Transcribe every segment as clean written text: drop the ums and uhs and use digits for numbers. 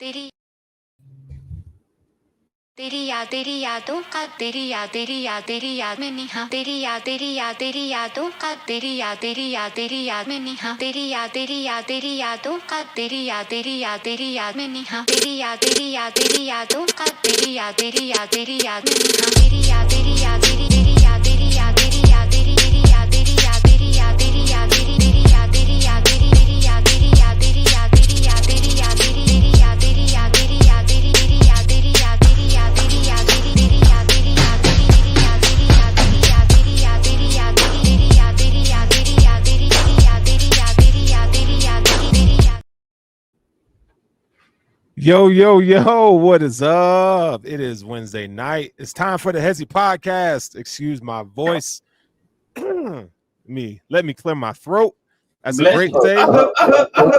तेरी तेरी यादों का तेरी याद में निहा तेरी यादों का तेरी याद में निहा तेरी यादों का तेरी याद में निहा तेरी यादों का तेरी याद में निहा तेरी Yo, what is up? It is Wednesday night. It's time for the Hesi Podcast. Excuse my voice. Let me clear my throat. That's a great thing.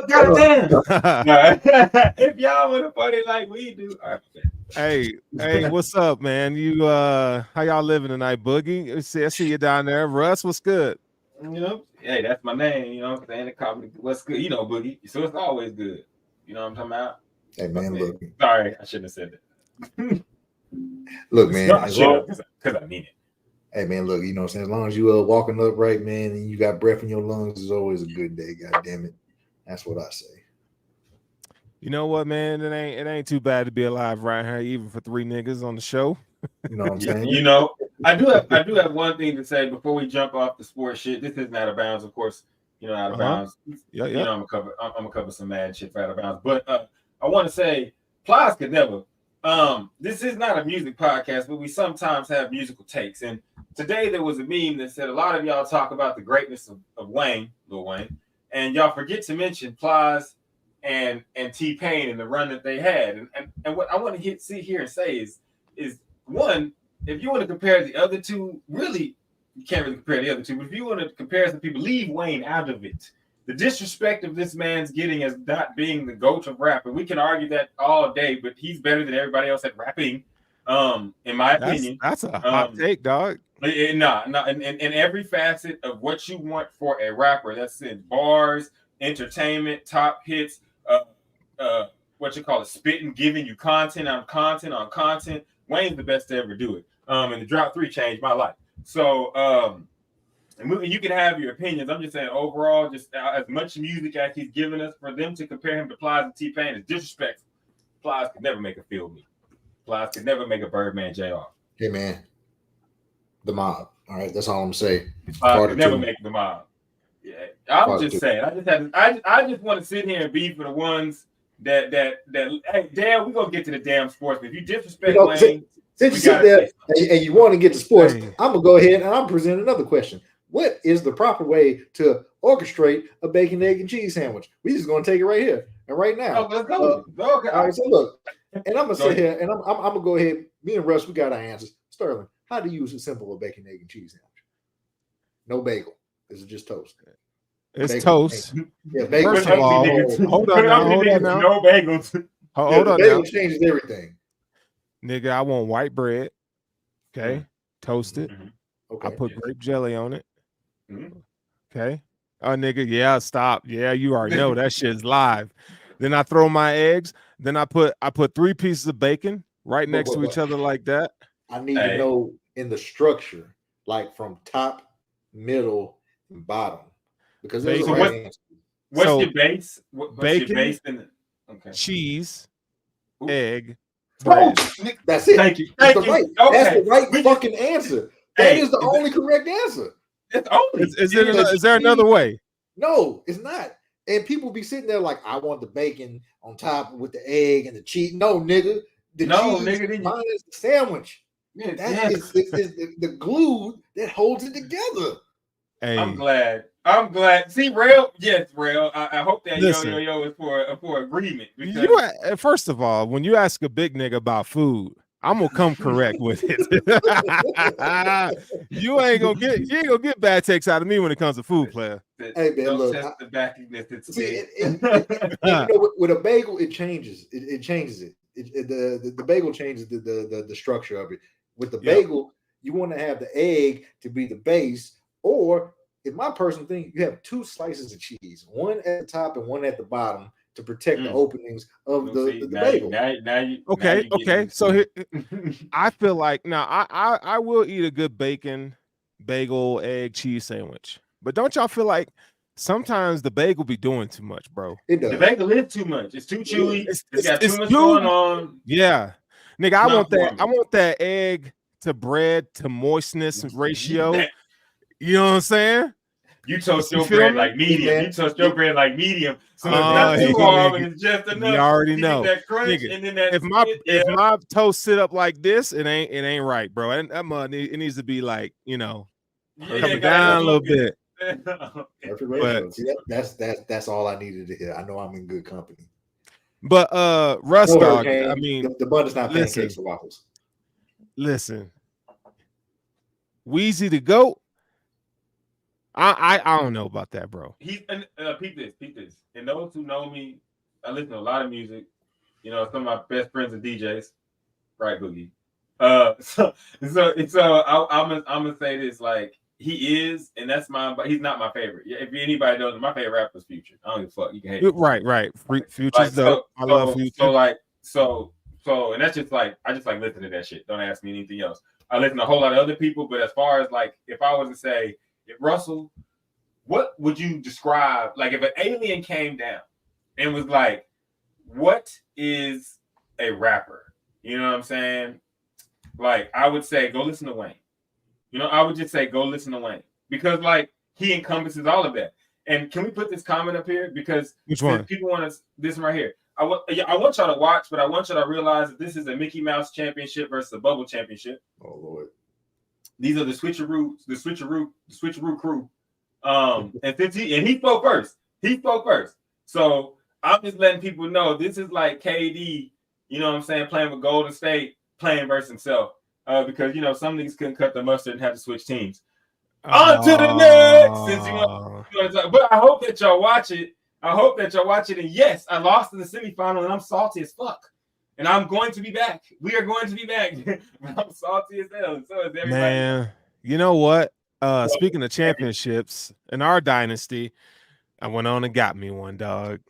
Goddamn. If y'all want to party like we do. Hey, what's up, man? You how y'all living tonight, Boogie? I see you down there. Russ, what's good? You know, hey, that's my name, you know what I'm saying? They call me what's good, you know, Boogie. So it's always good. You know what I'm talking about? Hey man, look. Sorry, I shouldn't have said that. Look, man, no, I should because I mean it. Hey man, look, you know what I'm saying? As long as you walking upright, man, and you got breath in your lungs, it's always a good day. God damn it. That's what I say. You know what, man? It ain't too bad to be alive right here, even for three niggas on the show. You know what I'm saying? You know, I do have one thing to say before we jump off the sports shit. This isn't out of bounds, of course. You know, out of bounds. Yeah. You know, I'm gonna cover some mad shit for out of bounds. But I want to say, Plies could never. This is not a music podcast, but we sometimes have musical takes. And today there was a meme that said a lot of y'all talk about the greatness of Lil Wayne, and y'all forget to mention Plies and T-Pain and the run that they had. And what I want to sit here and say is one, if you want to compare the other two, really you can't really compare the other two. But if you want to compare some people, leave Wayne out of it. The disrespect of this man's getting as not being the GOAT of rap, and we can argue that all day, but he's better than everybody else at rapping, in my opinion. That's a hot take, dog. In every facet of what you want for a rapper, that's in bars, entertainment, top hits, what you call it, spitting, giving you content on content. Wayne's the best to ever do it. And the Drop 3 changed my life. So, and you can have your opinions. I'm just saying overall, just as much music as he's given us, for them to compare him to Plies and T-Pain is disrespectful. Plies could never make a Feel Me. Plies could never make a Birdman Jr. Hey man, the mob. All right, that's all I'm saying. Plies could never make the mob. Yeah, I'm just saying. I just want to sit here and be for the ones that hey, damn, we're gonna get to the damn sports. If you disrespect Wayne, since you sit there and you want to get to sports, I'm gonna go ahead and I'm present another question. What is the proper way to orchestrate a bacon, egg, and cheese sandwich? We just gonna take it right here and right now. Oh, let's go. Okay. All right, so look, and I'm gonna sit here and I'm gonna go ahead. Me and Russ, we got our answers. Sterling, how do you use a simple bacon, egg, and cheese sandwich? No bagel. This is just toast. It's bagel. toast. Yeah, bagel. First of all, hold on now. No bagels. Hold on bagel now. changes everything. Nigga, I want white bread. Okay, toasted. Okay. I put grape jelly on it. Okay. Oh, nigga, yeah, stop. Yeah, you already know that shit's live. Then I throw my eggs. Then I put 3 pieces of bacon right next to each other like that. I need to know in the structure, like from top, middle, and bottom, because there's what's your base? What's bacon, your base cheese, egg, bread. That's it. Thank you. That's the right fucking answer. That is the only correct answer. Is there another way? No, it's not. And people be sitting there like, I want the bacon on top with the egg and the cheese. No, nigga. Mine is the sandwich. Yeah, that is the glue that holds it together. Hey. I'm glad. See, Rail. Yes, Rail. I hope that yo is for agreement. Because first of all, when you ask a big nigga about food, I'm gonna come correct with it. You ain't gonna get bad takes out of me when it comes to food, player. Hey man, look. With a bagel, it changes. It changes it. The bagel changes the structure of it. With the bagel, you want to have the egg to be the base, or in my personal thing, you have 2 slices of cheese, one at the top and one at the bottom, to protect the openings of the bagel. Okay. So here, I feel like now I will eat a good bacon, bagel, egg, cheese sandwich. But don't y'all feel like sometimes the bagel be doing too much, bro? The bagel is too much. It's too chewy. It's got too much going on. Yeah. Nigga, I want that egg to bread to moistness ratio. You know what I'm saying? You toast your bread like medium. You toast your bread like medium. So it's not too hard and it's just enough. You already know. That crunch, nigga, and then that if my toast sit up like this, it ain't right, bro. And it needs to be like, coming down a little bit. But that's all I needed to hear. I know I'm in good company. But Russ, dog, I mean, the butter's not pancakes or waffles. Listen, Weezy the GOAT. I don't know about that, bro. He's peep this. And those who know me, I listen to a lot of music. Some of my best friends are DJs, right, Boogie? So I'm gonna say this, like, he is, and that's but he's not my favorite. If anybody knows, my favorite rapper is Future. I don't give a fuck. You can hate it. Right. Future's dope. I love Future. So, and that's just like, I just like listening to that shit. Don't ask me anything else. I listen to a whole lot of other people, but as far as like, if I was to say, Russell, what would you describe, like, if an alien came down and was like, what is a rapper? You know what I'm saying? Like, I would say, go listen to Wayne. I would just say, go listen to Wayne. Because, like, he encompasses all of that. And can we put this comment up here? Because which one? People want this one right here. I want y'all to watch, but I want y'all to realize that this is a Mickey Mouse championship versus a Bubble championship. Oh, Lord. These are the switcheroo crew. And he spoke first. So I'm just letting people know this is like KD, you know what I'm saying, playing with Golden State, playing versus himself. Because some niggas couldn't cut the mustard and have to switch teams. On to the next. Since but I hope that y'all watch it. And yes, I lost in the semifinal, and I'm salty as fuck. And I'm going to be back. We are going to be back. I'm salty as hell. And so is everybody. Man, you know what? Speaking of championships, in our dynasty, I went on and got me one, dog.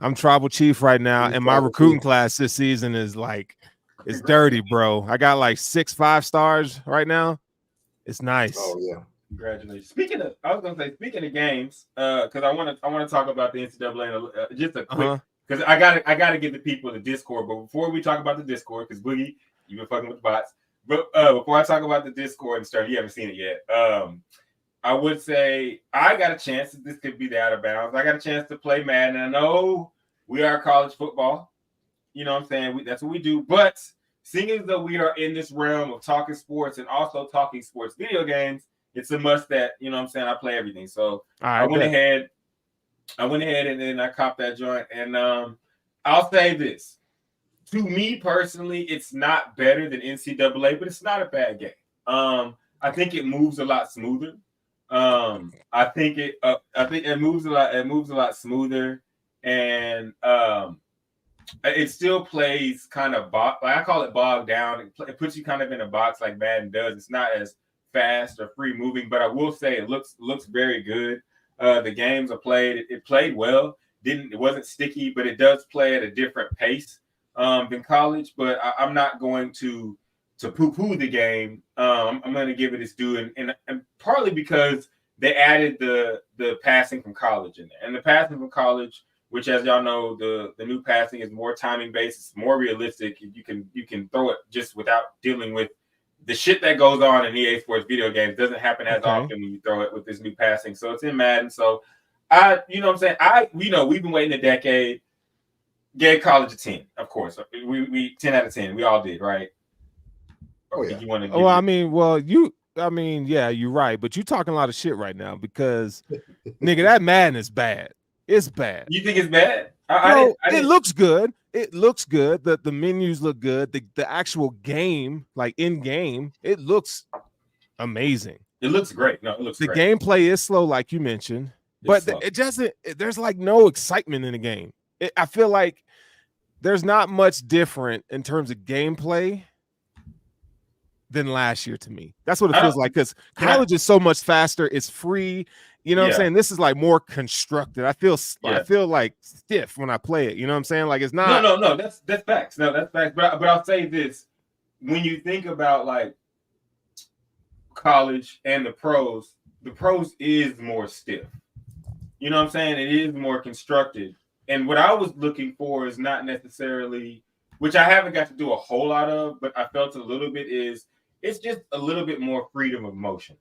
I'm tribal chief right now, and my recruiting class this season is like, it's dirty, bro. I got like 6 5-stars right now. It's nice. Oh yeah, congratulations. Speaking of games, because I want to talk about the NCAA. Just a quick. Because I gotta give the people the Discord. But before we talk about the Discord, because Boogie, you've been fucking with the bots. But before I talk about the Discord and stuff, you haven't seen it yet. I would say I got a chance. This could be the out of bounds. I got a chance to play Madden. And I know we are college football. You know what I'm saying? That's what we do. But seeing as though we are in this realm of talking sports and also talking sports video games, it's a must that, you know what I'm saying, I play everything. So I went ahead and then I copped that joint. And I'll say this. To me personally, it's not better than NCAA, but it's not a bad game. I think it moves a lot smoother. I think it moves a lot smoother, and it still plays kind of I call it bogged down. It puts you kind of in a box like Madden does. It's not as fast or free moving, but I will say it looks very good. The games are played. It played well. It wasn't sticky, but it does play at a different pace than college. But I'm not going to poo-poo the game. I'm going to give it its due, and partly because they added the passing from college in there, and the passing from college, which, as y'all know, the new passing is more timing based, it's more realistic. You can throw it just without dealing with the shit that goes on in EA Sports video games. Doesn't happen as often when you throw it with this new passing. So it's in Madden. So you know what I'm saying? We've been waiting a decade. Gave college a 10, of course. We 10 out of 10. We all did, right? Oh yeah. You want to? Yeah, you're right. But you talking a lot of shit right now because, nigga, that Madden is bad. It's bad. You think it's bad? It looks good. It looks good. The menus look good. The actual game, like in game, it looks amazing. It looks great. No, it looks great. The gameplay is slow, like you mentioned, but it doesn't. There's like no excitement in the game. I feel like there's not much different in terms of gameplay than last year to me. That's what it feels like, because college is so much faster. It's free. You know what I'm saying? This is like more constructed. I feel like stiff when I play it. You know what I'm saying? Like it's not. No. That's facts. No, that's facts. But I'll say this: when you think about like college and the pros is more stiff. You know what I'm saying? It is more constructed. And what I was looking for is not necessarily, which I haven't got to do a whole lot of, but I felt a little bit is it's just a little bit more freedom of motion.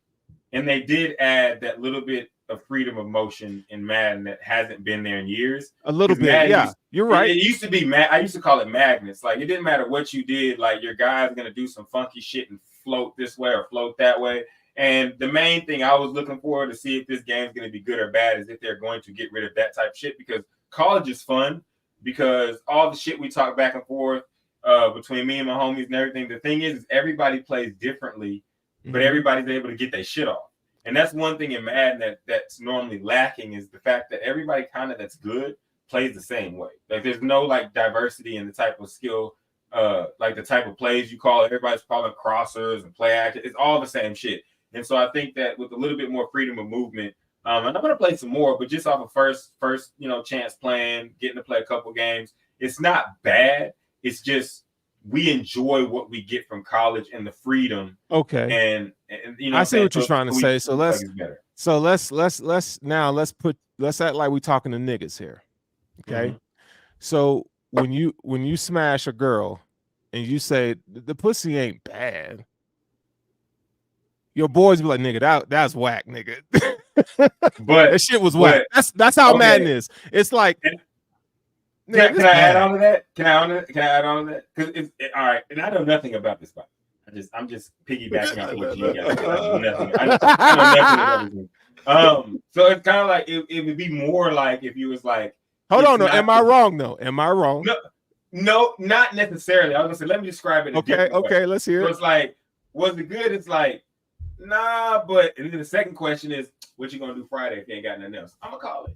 And they did add that little bit of freedom of motion in Madden that hasn't been there in years. A little bit, you're right. It used to be, I used to call it magnets. Like, it didn't matter what you did. Like, your guy's going to do some funky shit and float this way or float that way. And the main thing I was looking for to see if this game's going to be good or bad is if they're going to get rid of that type of shit, because college is fun, because all the shit we talk back and forth between me and my homies and everything. The thing is everybody plays differently, but everybody's able to get their shit off. And that's one thing in Madden that's normally lacking, is the fact that everybody kind of that's good plays the same way. Like, there's no like diversity in the type of skill, like the type of plays you call. Everybody's calling crossers and play action. It's all the same shit. And so I think that with a little bit more freedom of movement, and I'm going to play some more, but just off of first, chance playing, getting to play a couple games, it's not bad. It's just we enjoy what we get from college and the freedom. Okay. And you know, I see what you're trying to say. So let's act like we're talking to niggas here. Okay. So when you smash a girl and you say the pussy ain't bad, your boys be like, nigga, that's whack, nigga. But that shit was whack. That's how Madden is. It's like, can I add on to that? Can I add on to that? Because it's all right. And I know nothing about this fight. I'm just piggybacking off what you guys. I know nothing about this. So it's kind of like it would be more like if you was like, hold on, am I wrong though? Am I wrong? No, not necessarily. I was gonna say, let me describe it. Okay, let's hear it. So it's like, was it good? It's like, nah, but and then the second question is, what you gonna do Friday if you ain't got nothing else? I'm gonna call it.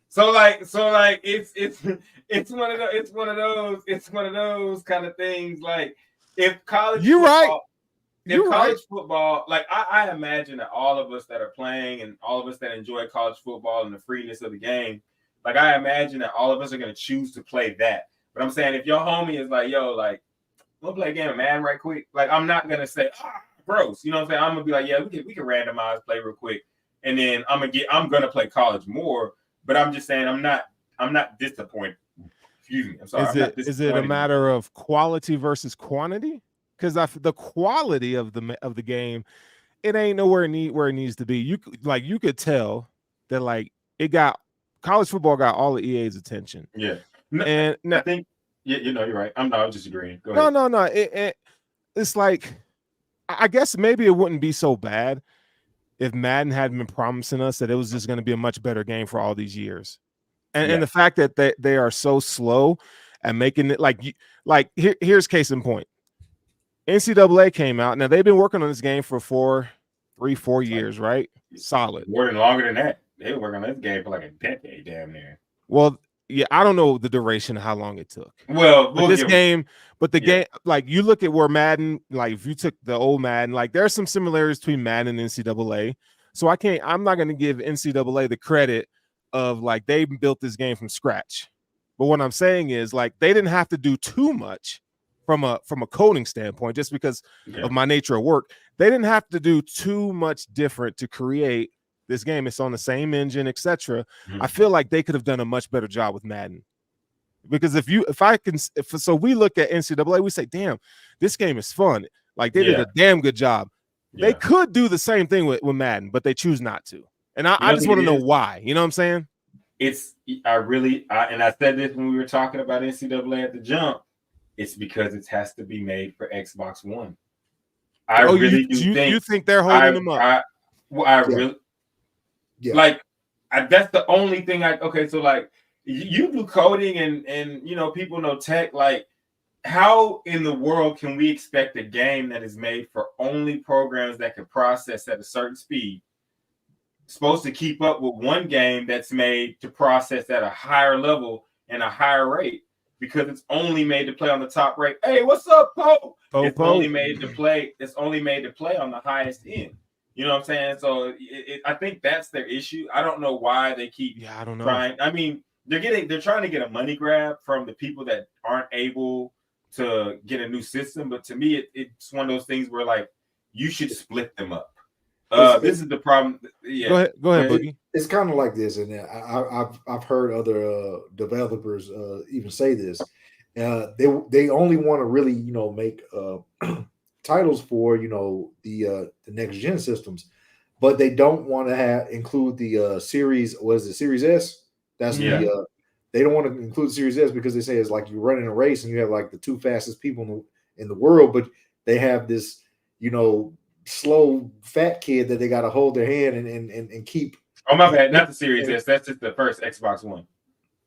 So like it's one of those kind of things. Like, if college football, like I imagine that all of us that are playing and all of us that enjoy college football and the freeness of the game, like I imagine that all of us are gonna choose to play that. But I'm saying, if your homie is like, yo, like, we'll play a game of Madden right quick, like I'm not gonna say, gross. You know what I'm saying? I'm gonna be like, yeah, we can randomize play real quick, and then I'm gonna play college more. But I'm just saying, I'm not disappointed. Excuse me. I'm sorry. Is it a matter of quality versus quantity? Because the quality of the game, it ain't nowhere where it needs to be. You could tell that like college football got all of EA's attention. Yeah. And I think you're right. I was just agreeing. Go ahead. No. It's like, I guess maybe it wouldn't be so bad if Madden hadn't been promising us that it was just going to be a much better game for all these years. And the fact that they are so slow at making it here's case in point. NCAA came out. Now they've been working on this game for 4 years, right? Solid. More than longer than that. They were working on this game for like a decade, damn near. Well, yeah, I don't know the duration of how long it took. Well, game, like you look at where Madden, like if you took the old Madden, like there's some similarities between Madden and NCAA. So I'm not going to give NCAA the credit of like they built this game from scratch. But what I'm saying is like they didn't have to do too much from a coding standpoint, just because of my nature of work. They didn't have to do too much different to create this game. It's on the same engine, etc. I feel like they could have done a much better job with Madden, because so we look at NCAA, we say, damn, this game is fun. Like they did a damn good job. They could do the same thing with Madden, but they choose not to. And I just want to know why. You know what I'm saying? And I said this when we were talking about NCAA at the jump. It's because it has to be made for Xbox One. You think they're holding them up? Really. Yeah. Like, that's the only thing so like you do coding and people know tech, like how in the world can we expect a game that is made for only programs that can process at a certain speed supposed to keep up with one game that's made to process at a higher level and a higher rate? because it's only made to play on the top rate. Hey, what's up, Poe? It's only made to play. It's only made to play on the highest end. You know what I'm saying? So I think that's their issue. I don't know why they keep trying. I mean, they're trying to get a money grab from the people that aren't able to get a new system. But to me, it's one of those things where like you should split them up. This is the problem. Yeah, go ahead, Boogie. It's kind of like this, and I've heard other developers even say this. They only want to really make titles for the next gen systems, but they don't want to include the series. Was it Series S? That's they don't want to include Series S because they say it's like you're running a race and you have like the two fastest people in the world, but they have this slow fat kid that they got to hold their hand and keep. Oh my bad, not the Series S. That's just the first Xbox One.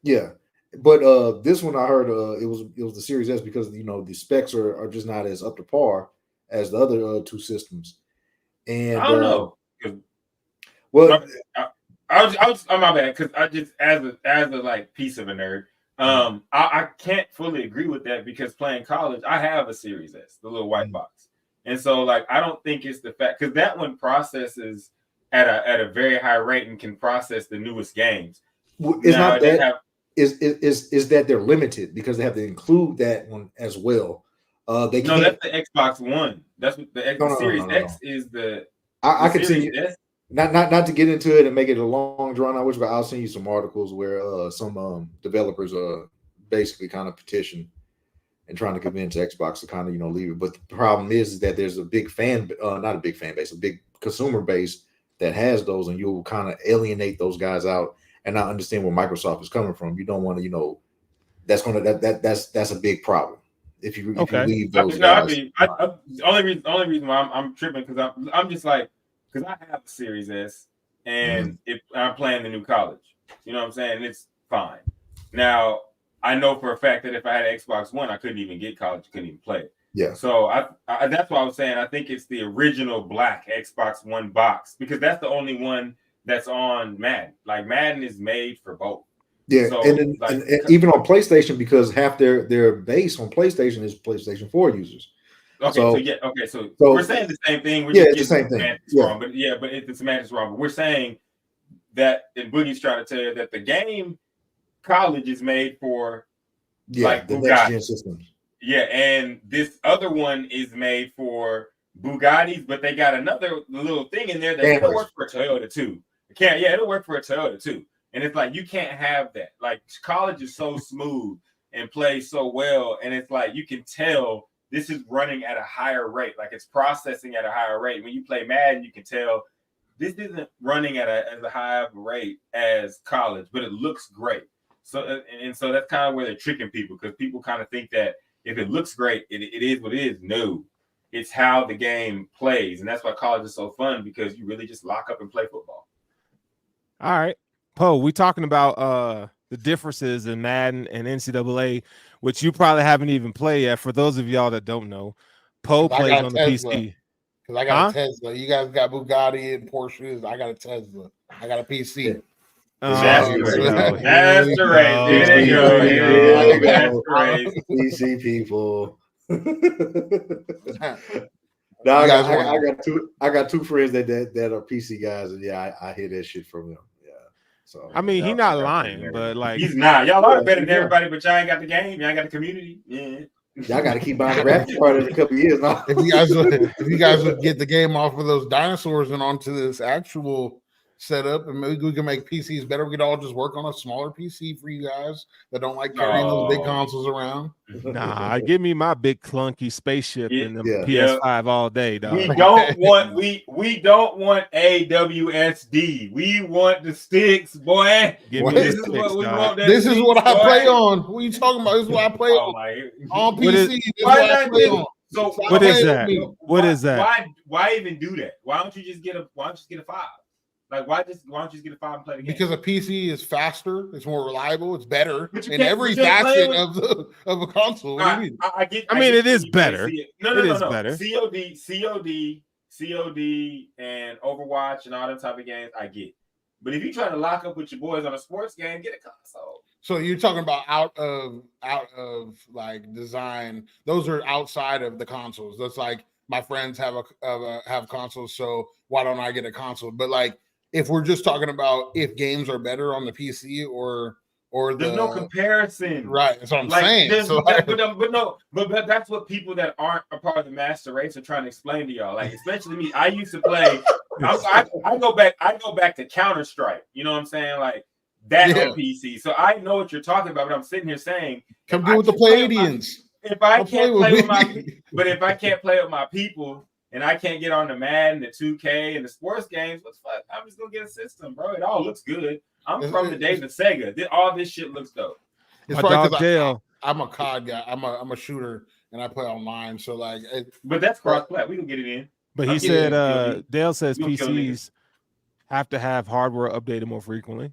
Yeah, but this one I heard it was the Series S because the specs are just not as up to par as the other two systems. And I don't know. Well, I was my bad because I just as a like piece of a nerd. I can't fully agree with that because playing college, I have a Series S, the little white box, and so like I don't think it's the fact because that one processes at a very high rate and can process the newest games. It's not that is that they're limited because they have to include that one as well. They can't. No, that's the Xbox One. That's what the Series X is. I can see not to get into it and make it a long drawn out, but I'll send you some articles where some developers basically kind of petition and trying to convince Xbox to kind of leave it. But the problem is that there's a big not a big fan base, a big consumer base that has those, and you'll kind of alienate those guys out and not understand where Microsoft is coming from. You don't want to, that's a big problem. If you leave those guys. The only reason why I'm tripping because I'm just like because I have a Series S and if I'm playing the new college, you know what I'm saying? It's fine. Now I know for a fact that if I had an Xbox One, I couldn't even get college, couldn't even play it. Yeah. So I that's why I was saying I think it's the original black Xbox One box because that's the only one that's on Madden. Like Madden is made for both. Yeah, so, and even on PlayStation, because half their base on PlayStation is PlayStation 4 users. Okay, so we're saying the same thing. We're just it's the same thing. Wrong, but the semantics wrong. But we're saying that, and Boogie's trying to tell you that the game college is made for like the Bugatti. Next gen systems. Yeah, and this other one is made for Bugattis, but they got another little thing in there that it'll work for a Toyota too. It'll work for a Toyota too. And it's like you can't have that. Like college is so smooth and plays so well, and it's like you can tell this is running at a higher rate. Like it's processing at a higher rate. When you play Madden, you can tell this isn't running at a high of a rate as college, but it looks great. So so that's kind of where they're tricking people because people kind of think that if it looks great, it is what it is. No, it's how the game plays, and that's why college is so fun because you really just lock up and play football. All right. Poe, we talking about the differences in Madden and NCAA, which you probably haven't even played yet. For those of y'all that don't know, Poe plays on the PC. Because I got a Tesla. You guys got Bugatti and Porsches. I got a Tesla. I got a PC. That's the right. There you go. PC people. No, I got two friends that are PC guys, and I hear that shit from them. So I mean, he's not lying, but like he's not. Y'all are better than everybody, but y'all ain't got the game. Y'all ain't got the community. Yeah. Y'all got to keep buying the graphics card in a couple of years now. If you guys would get the game off of those dinosaurs and onto this actual setup, and maybe we can make PCs better. We could all just work on a smaller PC for you guys that don't like carrying those big consoles around. Nah, give me my big clunky spaceship in the PS5 all day, dog. We don't want we don't want AWSD. We want the sticks, boy. This is what we want. This is what I play on. What are you talking about? This is what I play on PC. So what is that? What is that? Why even do that? Why don't you just get a 5? Like why don't you just get a 5 and play the game? Because a PC is faster, it's more reliable, it's better in every facet of a console. What do you mean? I mean, it is better. No. Better. COD, and Overwatch and all them type of games, I get. But if you try to lock up with your boys on a sports game, get a console. So you're talking about out of like design. Those are outside of the consoles. That's like my friends have consoles, so why don't I get a console? But like if we're just talking about if games are better on the PC or there's no comparison, right? That's what I'm saying. So but that's what people that aren't a part of the master race are trying to explain to y'all. Like especially me, I used to play. I go back to Counter-Strike. You know what I'm saying? Like that on PC. So I know what you're talking about. But I'm sitting here saying, come deal with the Palladians. If I can't play with my people. And I can't get on the Madden, the 2K, and the sports games. What the fuck? I'm just gonna get a system, bro. It all looks good. I'm from the days of Sega. All this shit looks dope. It's probably because I'm a COD guy. I'm a shooter, and I play online. So like, but that's cross-play. We can get it in. But he said, Dale says PCs have to have hardware updated more frequently.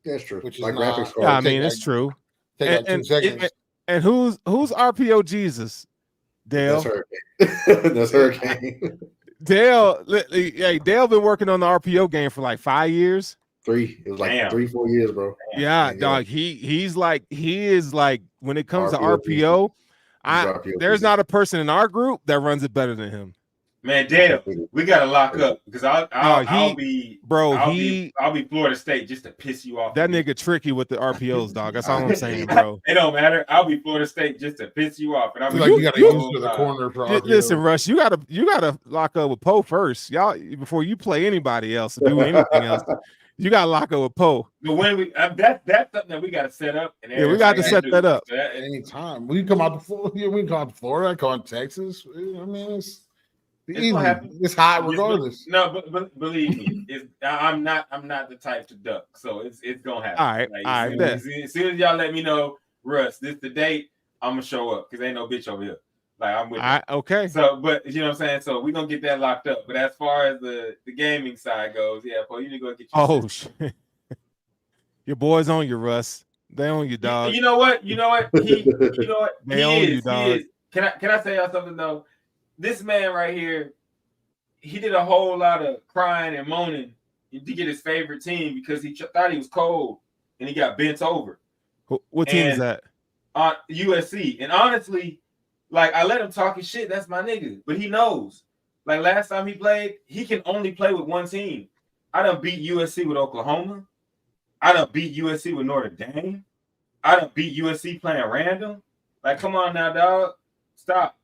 That's true. Which is like not, graphics cards. Yeah, I mean, it's true. Take like 2 seconds. And who's RPO Jesus? Dale. That's Hurricane. Dale been working on the RPO game for like 5 years. 3. It was like 3-4 years, bro. Yeah, dog. He is like when it comes RPO, to RPO, there's not a person in our group that runs it better than him. Man, Dale, we gotta lock up because I'll be Florida State just to piss you off. That nigga tricky with the RPOs, dog. That's all I'm saying, bro. It don't matter. I'll be Florida State just to piss you off. And I'm like you gotta use to the corner for RPO. Listen, Rush, you gotta lock up with Poe first, y'all, before you play anybody else or do anything else. You gotta lock up with Poe. But when we that's something that we gotta set up. And we got to set that up anytime. We come out to Florida. We come out to Florida. I come to Texas. I mean, it's hot regardless. No, but believe me, I'm not the type to duck, so it's gonna happen. All right, like, as soon as y'all let me know, Russ, this the date, I'm gonna show up because ain't no bitch over here. Like I'm with you. Okay. So, but you know what I'm saying. So we're gonna get that locked up. But as far as the gaming side goes, yeah, Paul, you need to go get your. Oh shit. Your boys on you, Russ. They own you, dog. You know what? They own you, dog. Can I tell y'all something though? This man right here, he did a whole lot of crying and moaning to get his favorite team because he thought he was cold and he got bent over. What team is that? USC. And honestly, like I let him talk his shit. That's my nigga. But he knows. Like last time he played, he can only play with one team. I done beat USC with Oklahoma. I done beat USC with Notre Dame. I done beat USC playing random. Like, come on now, dog. Stop.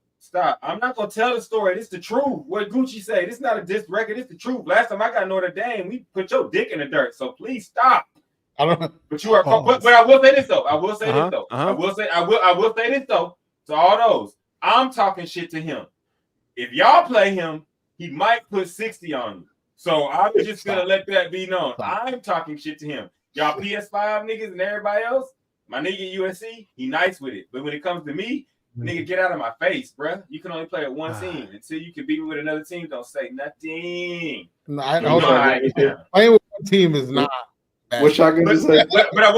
I'm not gonna tell the story. This is the truth. What Gucci say? This is not a diss record. It's the truth. Last time I got Notre Dame, we put your dick in the dirt. So please stop. I don't know. But you are. But I will say this though. I will say this though. To all those, I'm talking shit to him. If y'all play him, he might put 60 on you. So I'm just gonna let that be known. I'm talking shit to him. Y'all PS5 niggas and everybody else, my nigga USC, he nice with it. But when it comes to me, nigga, get out of my face, bruh. You can only play at one team. Until you can be with another team, don't say nothing. No, I know. Playing with one team is not bad. What y'all gonna say? But I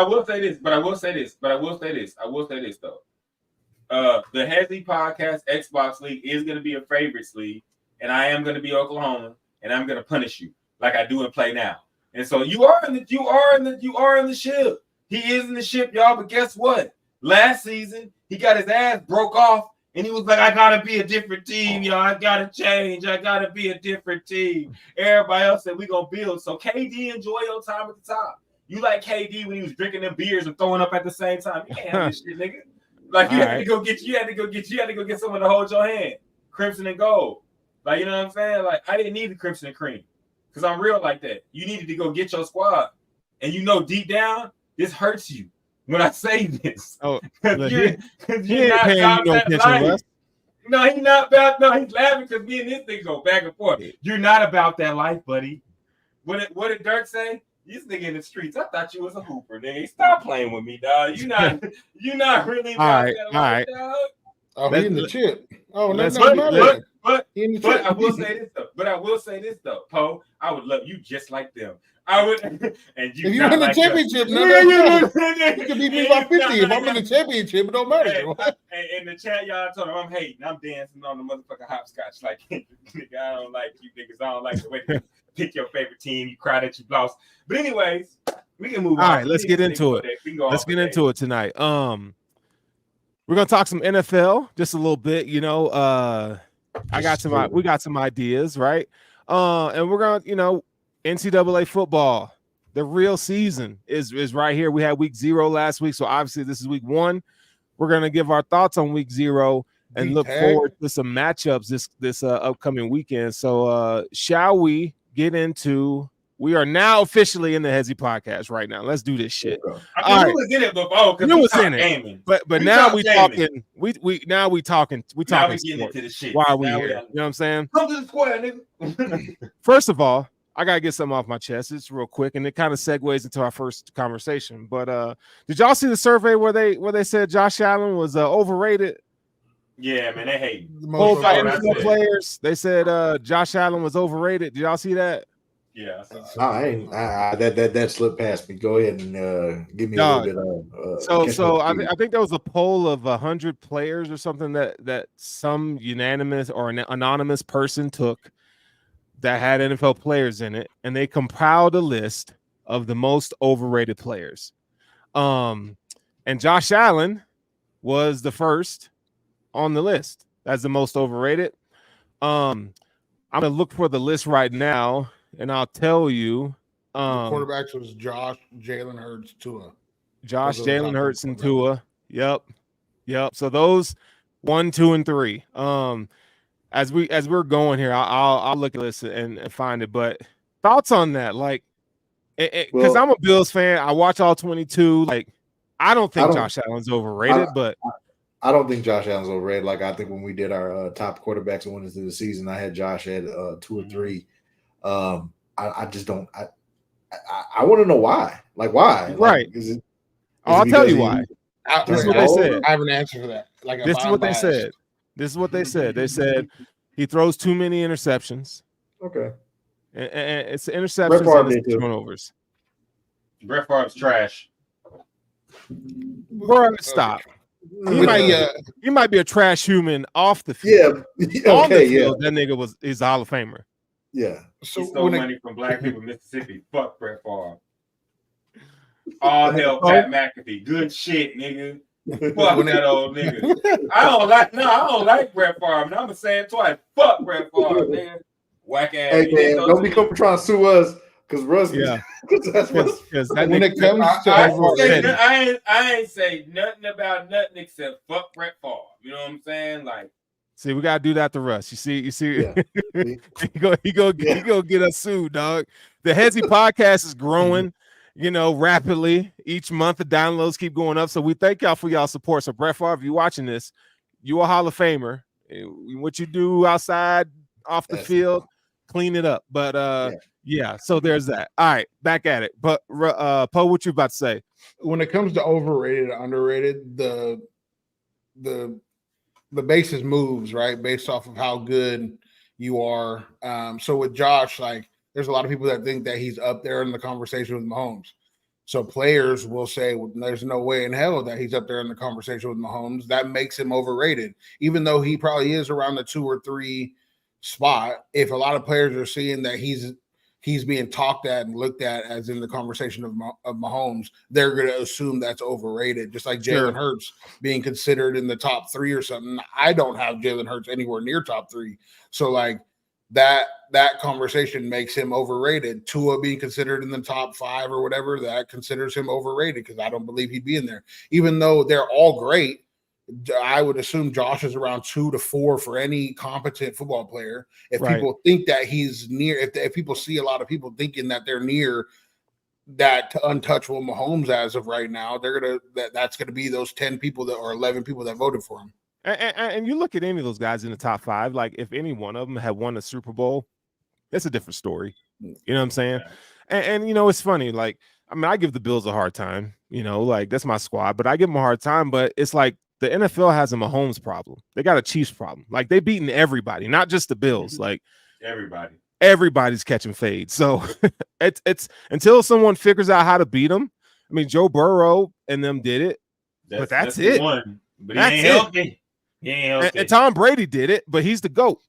will say this. I will say this though. The Hesi Podcast Xbox League is gonna be a favorites league, and I am gonna be Oklahoma, and I'm gonna punish you like I do in Play Now. And so you are in the ship. He is in the ship, y'all. But guess what? Last season, he got his ass broke off, and he was like, I gotta be a different team, y'all. I gotta change. I gotta be a different team. Everybody else said we gonna build. So KD, enjoy your time at the top. You like KD when he was drinking them beers and throwing up at the same time. You can't have this shit, nigga. Like you had to go get someone to hold your hand. Crimson and gold. Like, you know what I'm saying? Like, I didn't need the crimson and cream. Because I'm real like that. You needed to go get your squad. And you know deep down, this hurts you when I say this. Oh, you're not about that life. No, he's not about. No, he's laughing because me and this thing go back and forth. You're not about that life, buddy. What did Dirk say? This nigga in the streets. I thought you was a hooper, nigga. Stop playing with me, dog. You're not really about that life, dog. Oh, he in the chip. Oh, that's But I will say this though. Poe, I would love you just like them. I would, and you. If you win the championship, you can beat me by 50. If I'm in the championship, it don't matter. And in the chat, y'all told him I'm hating. I'm dancing on the motherfucking hopscotch like, nigga, I don't like you niggas. I don't like the way you pick your favorite team. You cry that you lost. But anyways, We can move on. All right, let's get into it. Let's get into it tonight. We're gonna talk some NFL just a little bit. You know, we got some ideas, right? And we're gonna, you know, NCAA football, the real season is right here. We had week 0 last week, so obviously this is week 1. We're gonna give our thoughts on week 0 and look forward to some matchups this upcoming weekend. So shall we get into? We are now officially in the Hesi podcast right now. Let's do this shit. I was in it before because you was in it, but now we talking. We talking getting into the shit. Why are we here? You know what I'm saying? Come to the square, nigga. First of all, I gotta get something off my chest. It's real quick, and it kind of segues into our first conversation. But did y'all see the survey where they said Josh Allen was overrated? Yeah, man, they hate both NFL players. They said Josh Allen was overrated. Did y'all see that? Yeah, I ain't. That slipped past me. Go ahead and give me a little bit of. So I think there was a poll of 100 players or something that some unanimous or an anonymous person took that had NFL players in it, and they compiled a list of the most overrated players. And Josh Allen was the first on the list as the most overrated. I'm gonna look for the list right now. And I'll tell you, the quarterbacks was Josh, Jalen Hurts, Tua. Josh, Jalen Hurts, and Tua. Yep. So those 1, 2, and 3. As we're going here, I'll look at this and find it. But thoughts on that, like, because I'm a Bills fan, I watch all 22. Like, I don't think Josh Allen's overrated, but I don't think Josh Allen's overrated. Like, I think when we did our top quarterbacks and went into the season, I had Josh at 2 or 3. I just don't. I want to know why. Like, why? Right. Like, I'll tell you why. This is what they said. I have an answer for that. Like, this is what they said. This is what they said. They said he throws too many interceptions. Okay. And it's interceptions and turnovers. Brett Favre's trash. Bro, stop. He might be a trash human off the field. Yeah. On the field, that nigga is a Hall of Famer. Yeah. So he stole money from black people in Mississippi. Fuck Brett Favre. All hell Pat McAfee. Good shit, nigga. Fuck that old nigga. I don't like Brett Favre. And I'm gonna say it twice. Fuck Brett Favre, man. Whack ass. Hey man, don't be coming trying to sue us because Russ. Yeah. Because when it comes to I ain't say nothing about nothing except fuck Brett Favre. You know what I'm saying? Like. See, we gotta do that to Russ. You see, yeah. he go get us sued, dog. The Hesi podcast is growing, you know, rapidly. Each month the downloads keep going up. So we thank y'all for y'all support. So Brett Favre, if you're watching this, you a Hall of Famer. What you do outside, off the field, clean it up. But yeah, so there's that. All right, back at it. But Poe, what you about to say? When it comes to overrated, underrated, the basis moves, right, based off of how good you are. So with Josh, like, there's a lot of people that think that he's up there in the conversation with Mahomes. So players will say, well, there's no way in hell that he's up there in the conversation with Mahomes. That makes him overrated, even though he probably is around the 2 or 3 spot. If a lot of players are seeing that he's being talked at and looked at as in the conversation of Mahomes, they're going to assume that's overrated. Just like Jalen Hurts being considered in the top 3 or something. I don't have Jalen Hurts anywhere near top 3. So like that conversation makes him overrated. Tua being considered in the top 5 or whatever, that considers him overrated because I don't believe he'd be in there. Even though they're all great, I would assume Josh is around 2 to 4 for any competent football player. If people think that he's near, if people see a lot of people thinking that they're near that untouchable Mahomes as of right now, that's gonna be those 10 people that or 11 people that voted for him. And you look at any of those guys in the top 5, like if any one of them had won a Super Bowl, that's a different story. You know what I'm saying? Yeah. And you know, it's funny. Like, I mean, I give the Bills a hard time. You know, like that's my squad, but I give them a hard time. But it's like the NFL has a Mahomes problem. They got a Chiefs problem. Like they beating everybody, not just the Bills. Like everybody's catching fades. So it's until someone figures out how to beat them. I mean, Joe Burrow and them did it, but that's it. But he ain't healthy. He ain't healthy. And Tom Brady did it, but he's the GOAT.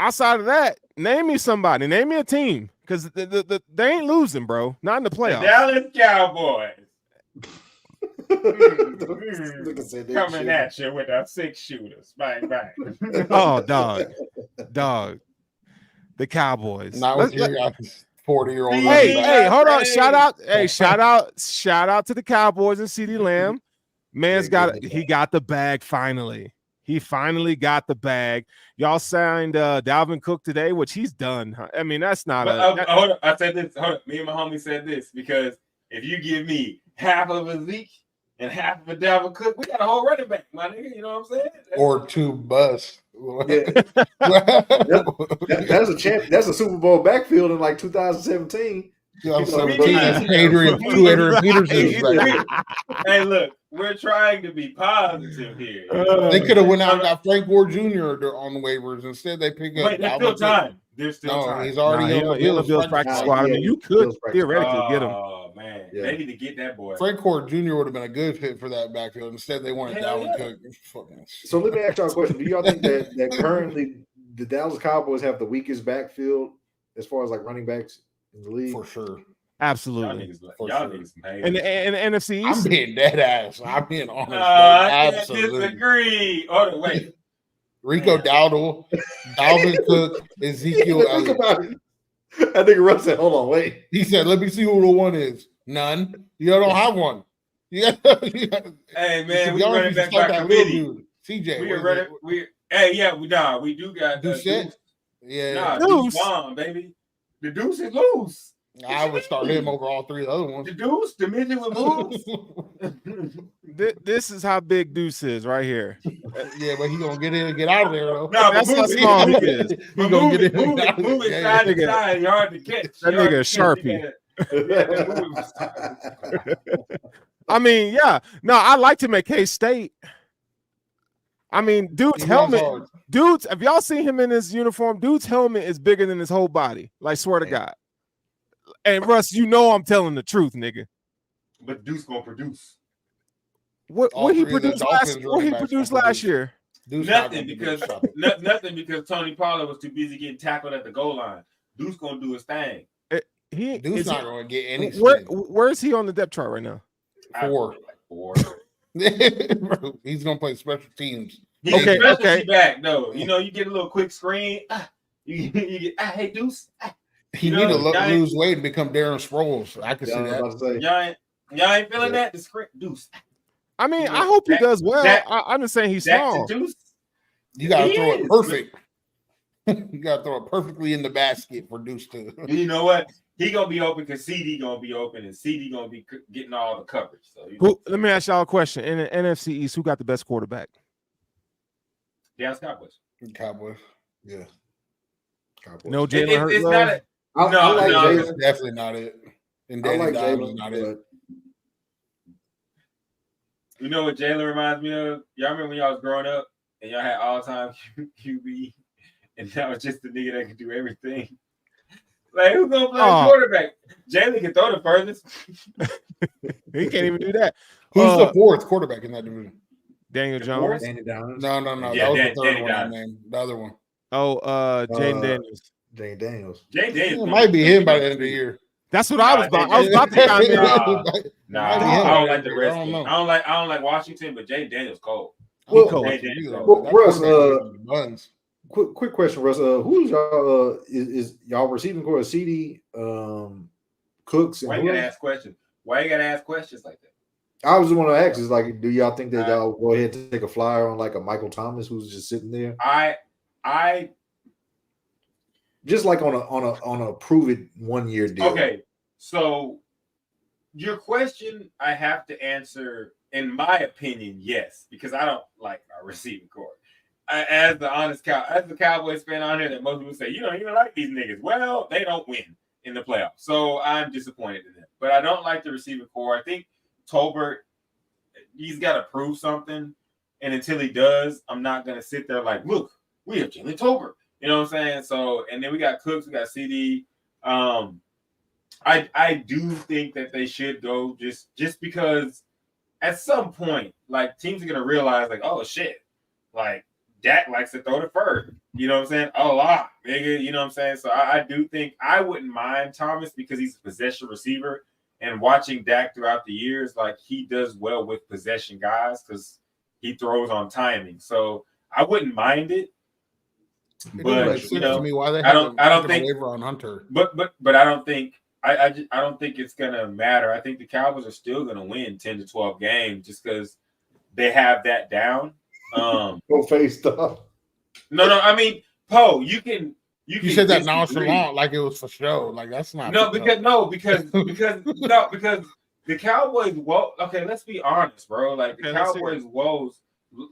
Outside of that, Name me somebody. Name me a team. Because they ain't losing, bro. Not in the playoffs. The Dallas Cowboys. Coming at you with our 6 shooters. Bang, bang. Oh, dog. The Cowboys. Not with your 40-year-old. Hey, hold on. Shout out to the Cowboys and CeeDee Lamb. Man's got the bag finally. He finally got the bag. Y'all signed Dalvin Cook today, which he's done. I mean, that's not hold on. I said this. Hold on. Me and my homie said this because if you give me half of a Zeke and half of a Dalvin Cook, we got a whole running back, my nigga. You know what I'm saying? Or 2 busts. Yeah. That's a champ. That's a Super Bowl backfield in like 2017. Adrian Peterson. Hey, look, we're trying to be positive here. They could have went out and got Frank Gore Jr. on the waivers. Instead, they pick up. Wait, there's still time. There's still time. He's already on the Bills practice squad. I mean, you could theoretically get him. Oh man, they need to get that boy. Frank Gore Jr. would have been a good fit for that backfield. Instead, they wanted Dalvin Cook. So let me ask y'all a question: do y'all think that currently the Dallas Cowboys have the weakest backfield as far as like running backs in the league? For sure. Absolutely. Y'all niggas and the NFC East. I'm being dead ass. I'm being honest. I can't disagree. Oh, wait. Rico Dowdle, Dalvin Cook, Ezekiel Elliott. I think Russ said, hold on, wait. He said, let me see who the one is. None. You don't have one. Hey, man, we running back by committee. CJ. We do got Deuce. Yeah. Deuce bomb, baby. The Deuce is loose. I would start him over all 3 other ones. The Deuce, the midget with moves. This is how big Deuce is right here. Yeah, but he's gonna get in and get out of there though. No, that's how small he is. He's gonna get in. Moving side to side, you're hard to catch. That nigga Sharpie. I mean, yeah. No, I like to make K-State. I mean, dude's helmet. Have y'all seen him in his uniform? Dude's helmet is bigger than his whole body. Like, swear to God. And Russ, you know I'm telling the truth, nigga. But Deuce gonna produce. What he produced last year? Nothing because Tony Pollard was too busy getting tackled at the goal line. Deuce gonna do his thing. Deuce not gonna get any. Where is he on the depth chart right now? 4. Bro, he's gonna play special teams. He's specialty back though. You know, you get a little quick screen. You get hey Deuce. He need to lose weight and become Darren Sproles. I can see that. Y'all ain't feeling that? The screen Deuce. I mean, I hope he does well. I'm just saying he's small. You gotta throw it perfect. You gotta throw it perfectly in the basket for Deuce to. You know what? He gonna be open because CD gonna be open and CD gonna be getting all the coverage. So let me ask y'all a question. In the NFC East, who got the best quarterback? Dallas Cowboys. Cowboys. Yeah. Cowboys. No Jalen Hurts. It's not. No, definitely not it. And Danny Jalen not it. You know what Jalen reminds me of? Y'all remember when y'all was growing up and y'all had all-time QB, and that was just the nigga that could do everything. Like, who's gonna play quarterback? Jalen can throw the furthest. He can't even do that. Who's the 4th quarterback in that division? Daniel Jones. Danny Downs. No. Yeah, that was the 3rd one. Named. The other one. Jane Daniels. Jane Daniels. It might be him by the end of the year. That's what I was about. I was about to chime in. I don't like the Redskins. I don't like Washington, but Jay Daniels cold. Russ, quick question, Russ. Who's y'all is y'all receiving core CD Cooks? And why you gotta ask questions? Why you gotta ask questions like that? I was want to ask is like, do y'all think that y'all go ahead and take a flyer on like a Michael Thomas who's just sitting there? I just like on a prove it 1 year deal. Okay, so your question I have to answer, in my opinion, yes, because I don't like our receiving core. As the Cowboys fan on here, that most people say, you don't even like these niggas. Well, they don't win in the playoffs, so I'm disappointed in them. But I don't like the receiving core. I think Tolbert, he's got to prove something, and until he does, I'm not gonna sit there like, look, we have Jalen Tolbert. You know what I'm saying? So, and then we got Cooks, we got CD. I do think that they should go just because at some point, like, teams are gonna realize, like, oh shit, like Dak likes to throw the fur. You know what I'm saying? A lot, nigga. You know what I'm saying? So I do think I wouldn't mind Thomas because he's a possession receiver. And watching Dak throughout the years, like he does well with possession guys because he throws on timing. So I wouldn't mind it. But you know, to me why they I don't think waiver on Hunter. But I don't think I don't think it's gonna matter. I think the Cowboys are still gonna win 10 to 12 games just because they have that down. Go face stuff. No. I mean, Poe, you said that nonchalant like it was for show. Like that's not because the Cowboys okay, let's be honest, bro. Like the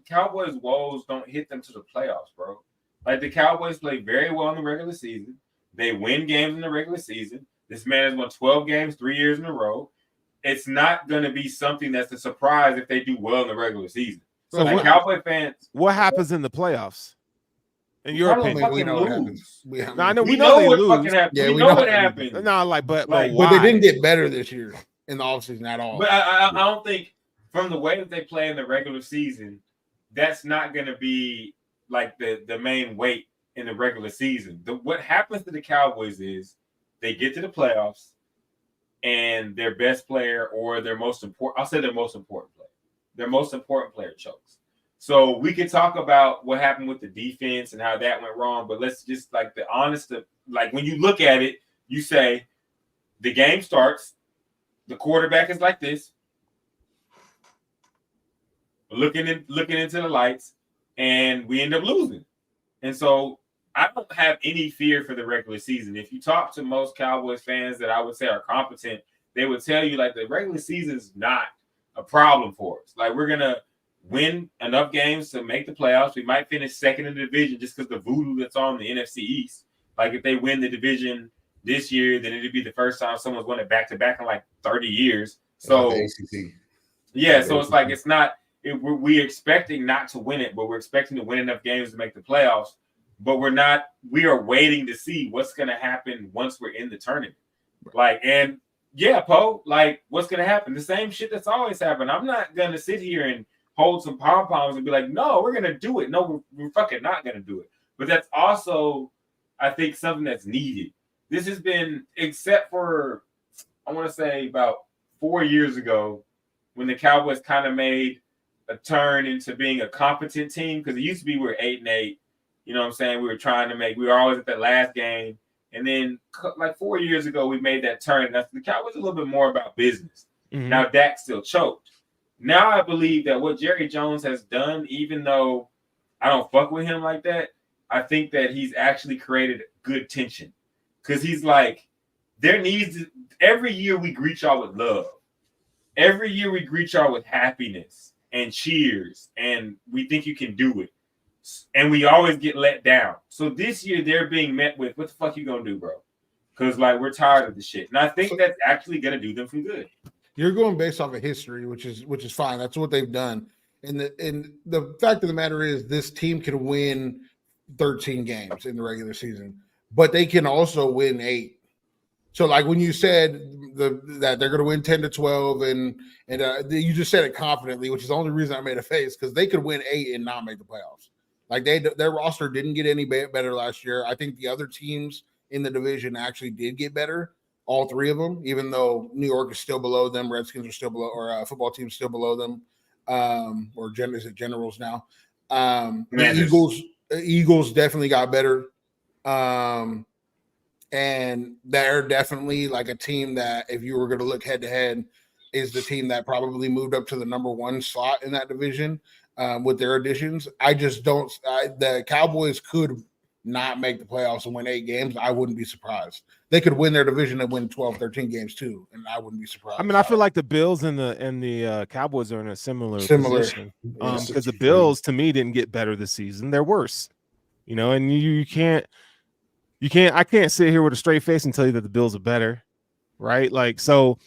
Cowboys woes don't hit them to the playoffs, bro. Like the Cowboys play very well in the regular season. They win games in the regular season. This man has won 12 games 3 years in a row. It's not going to be something that's a surprise if they do well in the regular season. So like Cowboy fans, what happens in the playoffs? In your opinion, we know what happens. We know they what lose. Fucking happens. Yeah, we know what happens. No, but they didn't get better this year in the offseason at all. But I don't think from the way that they play in the regular season, that's not going to be like the main weight in the regular season. What happens to the Cowboys is they get to the playoffs and their best player or their most important, I'll say their most important player chokes. So we could talk about what happened with the defense and how that went wrong, but let's just like the honest, like when you look at it, you say the game starts, the quarterback is like this, looking into the lights, and we end up losing. And so I don't have any fear for the regular season. If you talk to most Cowboys fans that I would say are competent, they would tell you like the regular season is not a problem for us. Like we're going to win enough games to make the playoffs. We might finish second in the division just because the voodoo that's on the NFC East. Like if they win the division this year, then it'd be the first time someone's won it back-to-back in like 30 years. So yeah, so it's like it's not we're expecting not to win it, but we're expecting to win enough games to make the playoffs. But we are waiting to see what's going to happen once we're in the tournament. Like, and yeah, Poe, like what's going to happen? The same shit that's always happened. I'm not going to sit here and hold some pom-poms and be like, no, we're going to do it. No, we're fucking not going to do it. But that's also, I think, something that's needed. This has been, except for, I want to say about 4 years ago when the Cowboys kind of made a turn into being a competent team, because it used to be we were 8-8. You know what I'm saying? We were always at that last game. And then like 4 years ago, we made that turn. The Cowboys a little bit more about business. Mm-hmm. Now Dak still choked. Now I believe that what Jerry Jones has done, even though I don't fuck with him like that, I think that he's actually created good tension. Because he's like, every year we greet y'all with love. Every year we greet y'all with happiness and cheers. And we think you can do it. And we always get let down. So this year they're being met with, what the fuck you gonna do, bro? Because like we're tired of the shit. And I think that's actually gonna do them some good. You're going based off of history, which is fine. That's what they've done. And the fact of the matter is this team can win 13 games in the regular season, but they can also win 8. So like when you said that they're going to win 10 to 12 and you just said it confidently, which is the only reason I made a face, because they could win 8 and not make the playoffs. Like their roster didn't get any better last year. I think the other teams in the division actually did get better, all 3 of them, even though New York is still below them, Redskins are still below, or football team still below them, is it Generals now? The Eagles definitely got better, and they're definitely like a team that if you were going to look head to head, is the team that probably moved up to the number 1 slot in that division. With their additions, I just don't. The Cowboys could not make the playoffs and win 8 games. I wouldn't be surprised. They could win their division and win 12, 13 games too, and I wouldn't be surprised. I mean, I feel like the Bills and the Cowboys are in a similar position because the Bills, to me, didn't get better this season. They're worse, you know. And you can't. I can't sit here with a straight face and tell you that the Bills are better, right? Like so.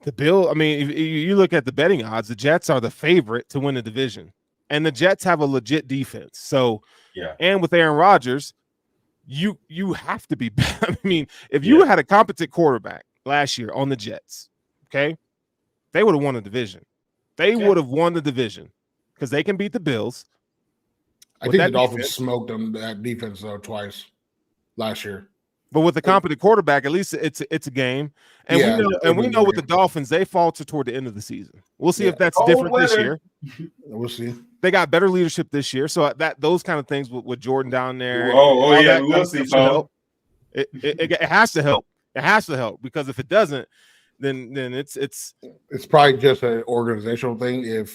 The Bill, I mean, if you look at the betting odds, the Jets are the favorite to win the division, and the Jets have a legit defense. So, yeah, and with Aaron Rodgers, you have to be. I mean, if you had a competent quarterback last year on the Jets, okay, they would have won the division. They would have won the division because they can beat the Bills. I think the Dolphins smoked them that defense though twice last year. But with the competent quarterback, at least it's a game. And we know with the Dolphins, they falter toward the end of the season. We'll see if that's different this year. We'll see. They got better leadership this year, so those kind of things with Jordan down there. We'll see. It has to help. It has to help because if it doesn't, then it's probably just an organizational thing.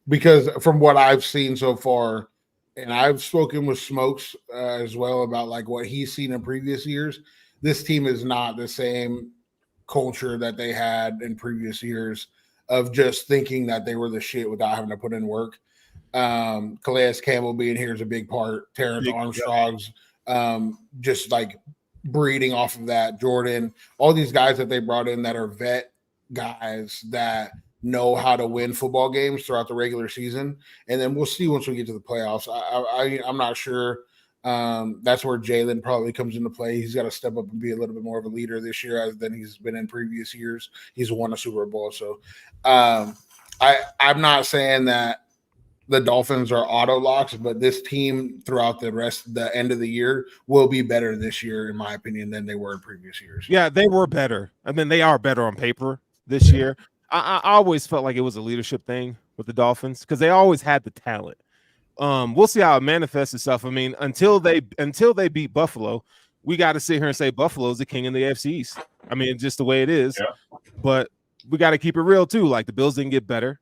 Because from what I've seen so far, and I've spoken with Smokes as well about like what he's seen in previous years, this team is not the same culture that they had in previous years of just thinking that they were the shit without having to put in work. Calais Campbell being here is a big part. Terrence Armstrong's just like breeding off of that. Jordan, all these guys that they brought in that are vet guys that know how to win football games throughout the regular season. And then we'll see once we get to the playoffs. I'm not sure. That's where Jalen probably comes into play. He's got to step up and be a little bit more of a leader this year than he's been in previous years. He's won a Super Bowl. So I'm not saying that the Dolphins are auto locks, but this team throughout the end of the year will be better this year, in my opinion, than they were in previous years. Yeah, they were better. I mean, they are better on paper this year. I always felt like it was a leadership thing with the Dolphins because they always had the talent. We'll see how it manifests itself. I mean, until they beat Buffalo, we got to sit here and say Buffalo's the king in the AFC East. I mean, just the way it is. Yeah. But we got to keep it real too. Like the Bills didn't get better,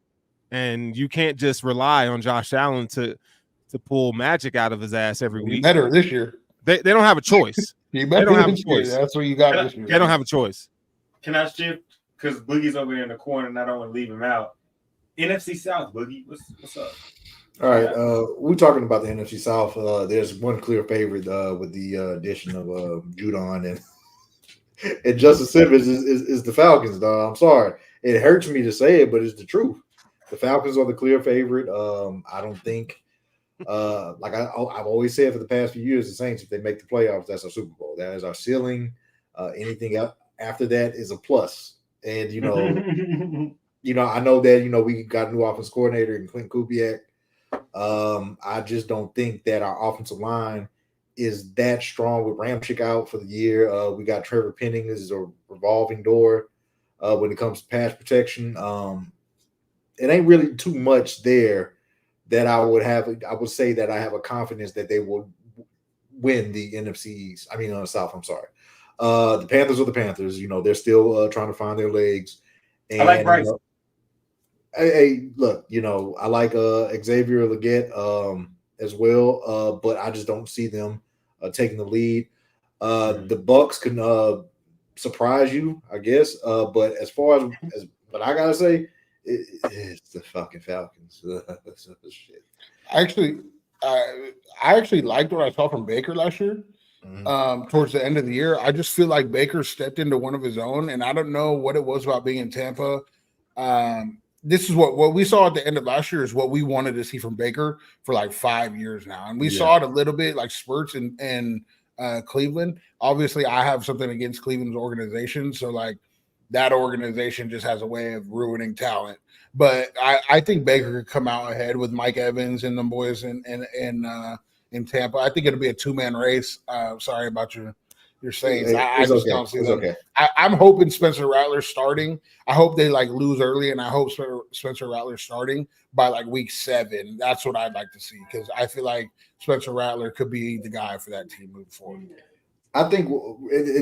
and you can't just rely on Josh Allen to pull magic out of his ass every week. Better this year. They don't have a choice. They don't have a choice. That's what you got this year. They don't have a choice. Can I shift? Because Boogie's over there in the corner, and I don't want to leave him out. NFC South, Boogie, what's up? All right, we're talking about the NFC South. There's one clear favorite with the addition of Judon and Justice Simmons is the Falcons. Dog. I'm sorry, it hurts me to say it, but it's the truth. The Falcons are the clear favorite. I don't think, like I've always said for the past few years, the Saints, if they make the playoffs, that's our Super Bowl. That is our ceiling. Anything after that is a plus. And I know that we got a new offensive coordinator in Clint Kubiak. I just don't think that our offensive line is that strong with Ramchick out for the year. We got Trevor Penning is a revolving door when it comes to pass protection. It ain't really too much there that I would say that I have a confidence that they will win the NFC South. I'm sorry. The Panthers are the Panthers. They're still trying to find their legs. And, I like Bryce. Hey, look, I like Xavier Legette as well, but I just don't see them taking the lead. The Bucks can surprise you, I guess. But as far as what I gotta say, it's the fucking Falcons. Shit. I actually liked what I saw from Baker last year. Towards the end of the year, I just feel like Baker stepped into one of his own, and I don't know what it was about being in Tampa. This is what we saw at the end of last year is what we wanted to see from Baker for like 5 years now, and we saw it a little bit like spurts in Cleveland. Obviously, I have something against Cleveland's organization, so like that organization just has a way of ruining talent. But I think Baker could come out ahead with Mike Evans and the boys in Tampa. I think it'll be a two-man race. Sorry about your Saints. I just don't see them. Okay. I'm hoping Spencer Rattler starting. I hope they lose early, and I hope Spencer Rattler starting by week 7. That's what I'd like to see because I feel like Spencer Rattler could be the guy for that team moving forward. I think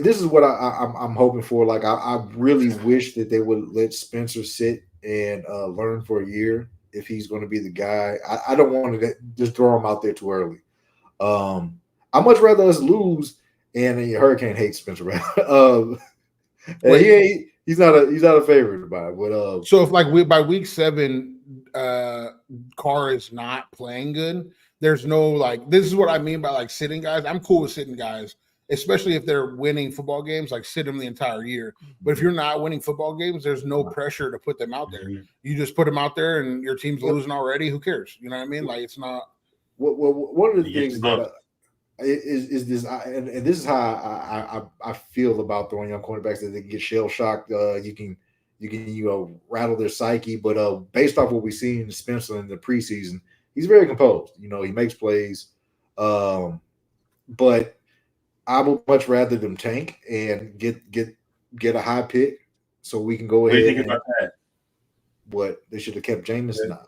this is what I'm hoping for. I really wish that they would let Spencer sit and learn for a year if he's going to be the guy. I don't want to just throw him out there too early. I'd much rather us lose. And the Hurricane hates Spencer Rattler. He's not a favorite by it. But so if by week 7, Carr is not playing good, there's no this is what I mean by sitting guys. I'm cool with sitting guys, especially if they're winning football games. Sit them the entire year. But if you're not winning football games, there's no pressure to put them out there. You just put them out there, and your team's losing already. Who cares? You know what I mean? It's not. One of the things that. Is this and this is how I feel about throwing young cornerbacks that they get shell shocked. You can rattle their psyche, but based off what we see in Spencer in the preseason, he's very composed. He makes plays. But I would much rather them tank and get a high pick so we can go ahead. What do you think about that? What they should have kept Jameis? Yeah. Nah.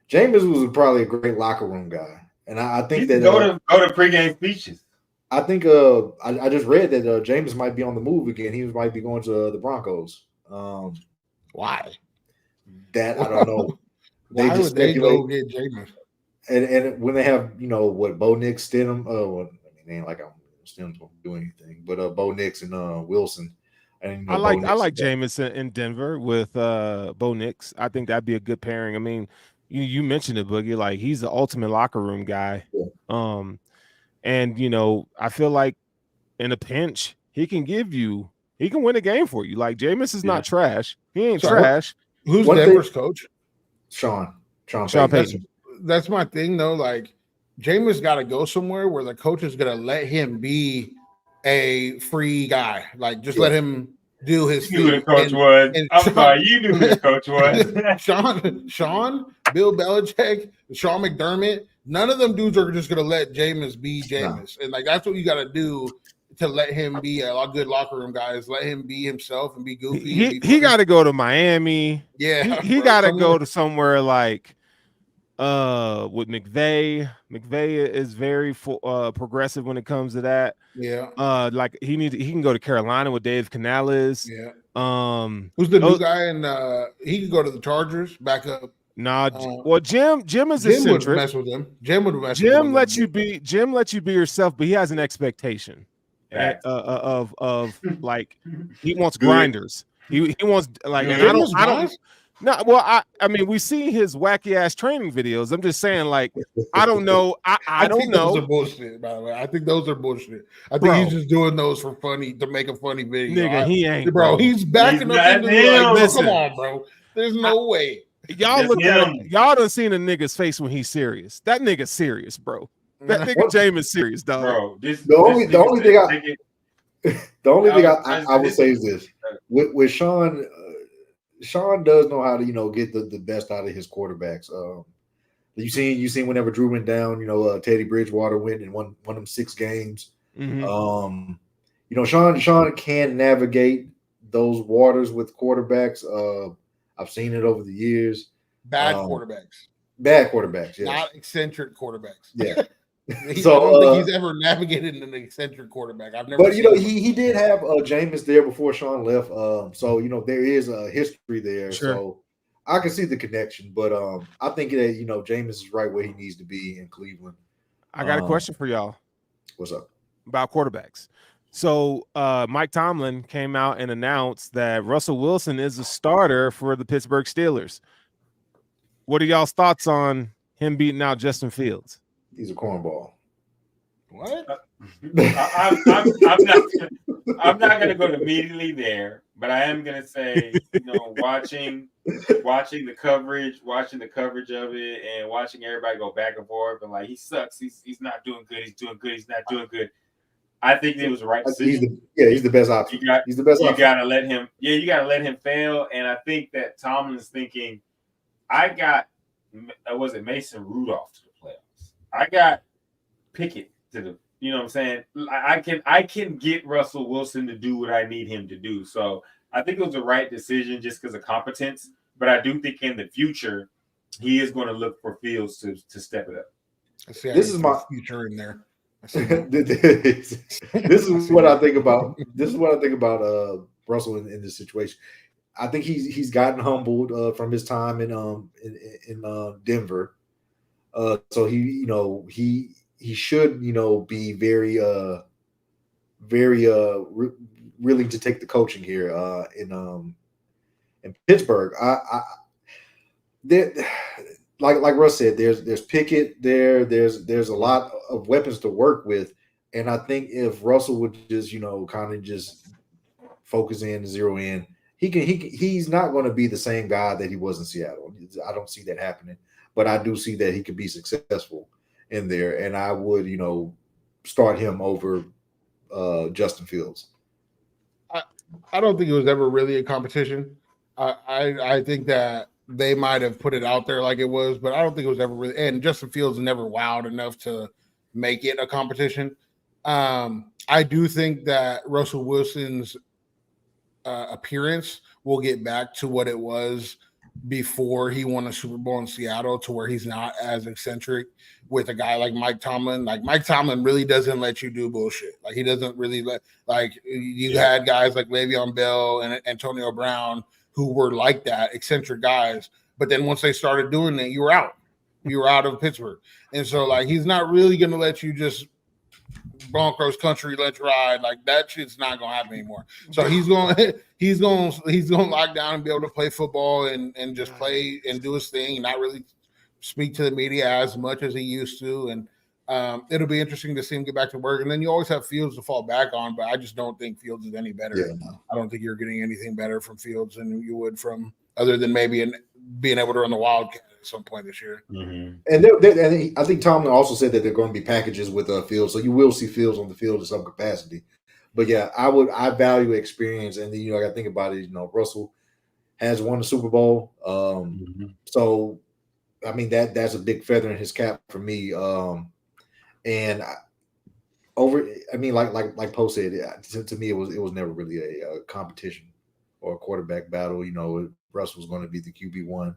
Jameis was probably a great locker room guy, and I think that go to pregame speeches. I think I just read that Jameis might be on the move again. He might be going to the Broncos. Why? That I don't know. Why would they go get Jameis? And when they have what Bo Nix, Stidham, they ain't like Stidham won't do anything, but Bo Nix and Wilson. And, I like Jameis in Denver with Bo Nix. I think that'd be a good pairing. I mean, you mentioned it, Boogie. Like he's the ultimate locker room guy. Yeah. And I feel like in a pinch, he can win a game for you. Like Jameis is not trash. He ain't trash. Who's Denver's coach? Sean Payton. That's my thing though. Like Jameis got to go somewhere where the coach is going to let him be a free guy. Like just let him do his thing. You knew who the coach was. I'm sorry, you knew who the coach was. Sean, Bill Belichick, Sean McDermott. None of them dudes are just going to let Jameis be Jameis. No. And like that's what you got to do to let him be a good locker room guy. Is let him be himself and be goofy. He got to go to Miami. Yeah, he got to go to somewhere like with McVay. McVay is very progressive when it comes to that. Yeah. Like he can go to Carolina with Dave Canales. Yeah. Who's the new guy? And he can go to the Chargers. Back up. Nah. Well, Jim is eccentric. Jim would mess with him. Jim lets you be yourself, but he has an expectation of like he wants grinders. He wants like, and I don't. No, well, I mean, we see his wacky ass training videos. I'm just saying, like, I don't know. I don't know. Those are bullshit, by the way. I think those are bullshit. I think he's just doing those for funny to make a funny video. Nigga, he ain't, bro. He's backing up into like, come on, bro. There's no way. Y'all look at him. Y'all done seen a nigga's face when he's serious. That nigga's serious, bro. That nigga James is serious, dog. Bro, the only thing I would say is this with Sean. Sean does know how to, get the best out of his quarterbacks. You seen whenever Drew went down, Teddy Bridgewater went and won them 6 games. Mm-hmm. Sean can navigate those waters with quarterbacks. I've seen it over the years. Bad quarterbacks. Yes. Not eccentric quarterbacks. Yeah. I don't think he's ever navigated an eccentric quarterback. I've never. But he did have Jameis there before Sean left. So there is a history there. Sure. So I can see the connection. But I think that Jameis is right where he needs to be in Cleveland. I got a question for y'all. What's up? About quarterbacks. So Mike Tomlin came out and announced that Russell Wilson is a starter for the Pittsburgh Steelers. What are y'all's thoughts on him beating out Justin Fields? He's a cornball. What? I'm not going to go immediately there, but I am going to say, watching the coverage of it, and watching everybody go back and forth, and like he sucks. He's not doing good. He's doing good. He's not doing good. I think it was the right decision. He's the best option. He's the best option. You gotta let him. Yeah, you gotta let him fail. And I think that Tomlin's thinking, I got Mason Rudolph to the playoffs. I got Pickett to the, you know what I'm saying? I can get Russell Wilson to do what I need him to do. So I think it was the right decision just because of competence. But I do think in the future, he is going to look for Fields to step it up. This is my future in there. This is what I think about. This is what I think about Russell in this situation. I think he's gotten humbled from his time in Denver. So he should be very willing to take the coaching here in Pittsburgh. Like Russ said, there's Pickett there. There's a lot of weapons to work with, and I think if Russell would just kind of just focus in, zero in, he's not going to be the same guy that he was in Seattle. I don't see that happening, but I do see that he could be successful in there, and I would start him over Justin Fields. I don't think it was ever really a competition. I think that they might have put it out there like it was, but I don't think it was ever really. And Justin Fields never wowed enough to make it a competition. I do think that Russell Wilson's appearance will get back to what it was before he won a Super Bowl in Seattle, to where he's not as eccentric with a guy like Mike Tomlin. Like Mike Tomlin really doesn't let you do bullshit. Like he doesn't really let, like you had guys like Le'Veon Bell and Antonio Brown who were like that, eccentric guys. But then once they started doing it, you were out. You were out of Pittsburgh. And so like he's not really going to let you just Broncos country, let's ride. Like that shit's not gonna happen anymore. So he's gonna lock down and be able to play football and just play and do his thing, and not really speak to the media as much as he used to. And it'll be interesting to see him get back to work. And then you always have Fields to fall back on, but I just don't think Fields is any better. Yeah, no. I don't think you're getting anything better from Fields than you would from, other than maybe being able to run the Wildcat at some point this year. Mm-hmm. And I think Tomlin also said that they're going to be packages with Fields, so you will see Fields on the field in some capacity. But yeah, I value experience, and I got to think about it. Russell has won the Super Bowl, so I mean that's a big feather in his cap for me. Like Poe said, to me it was never really a competition or a quarterback battle. Russell was going to be the QB1.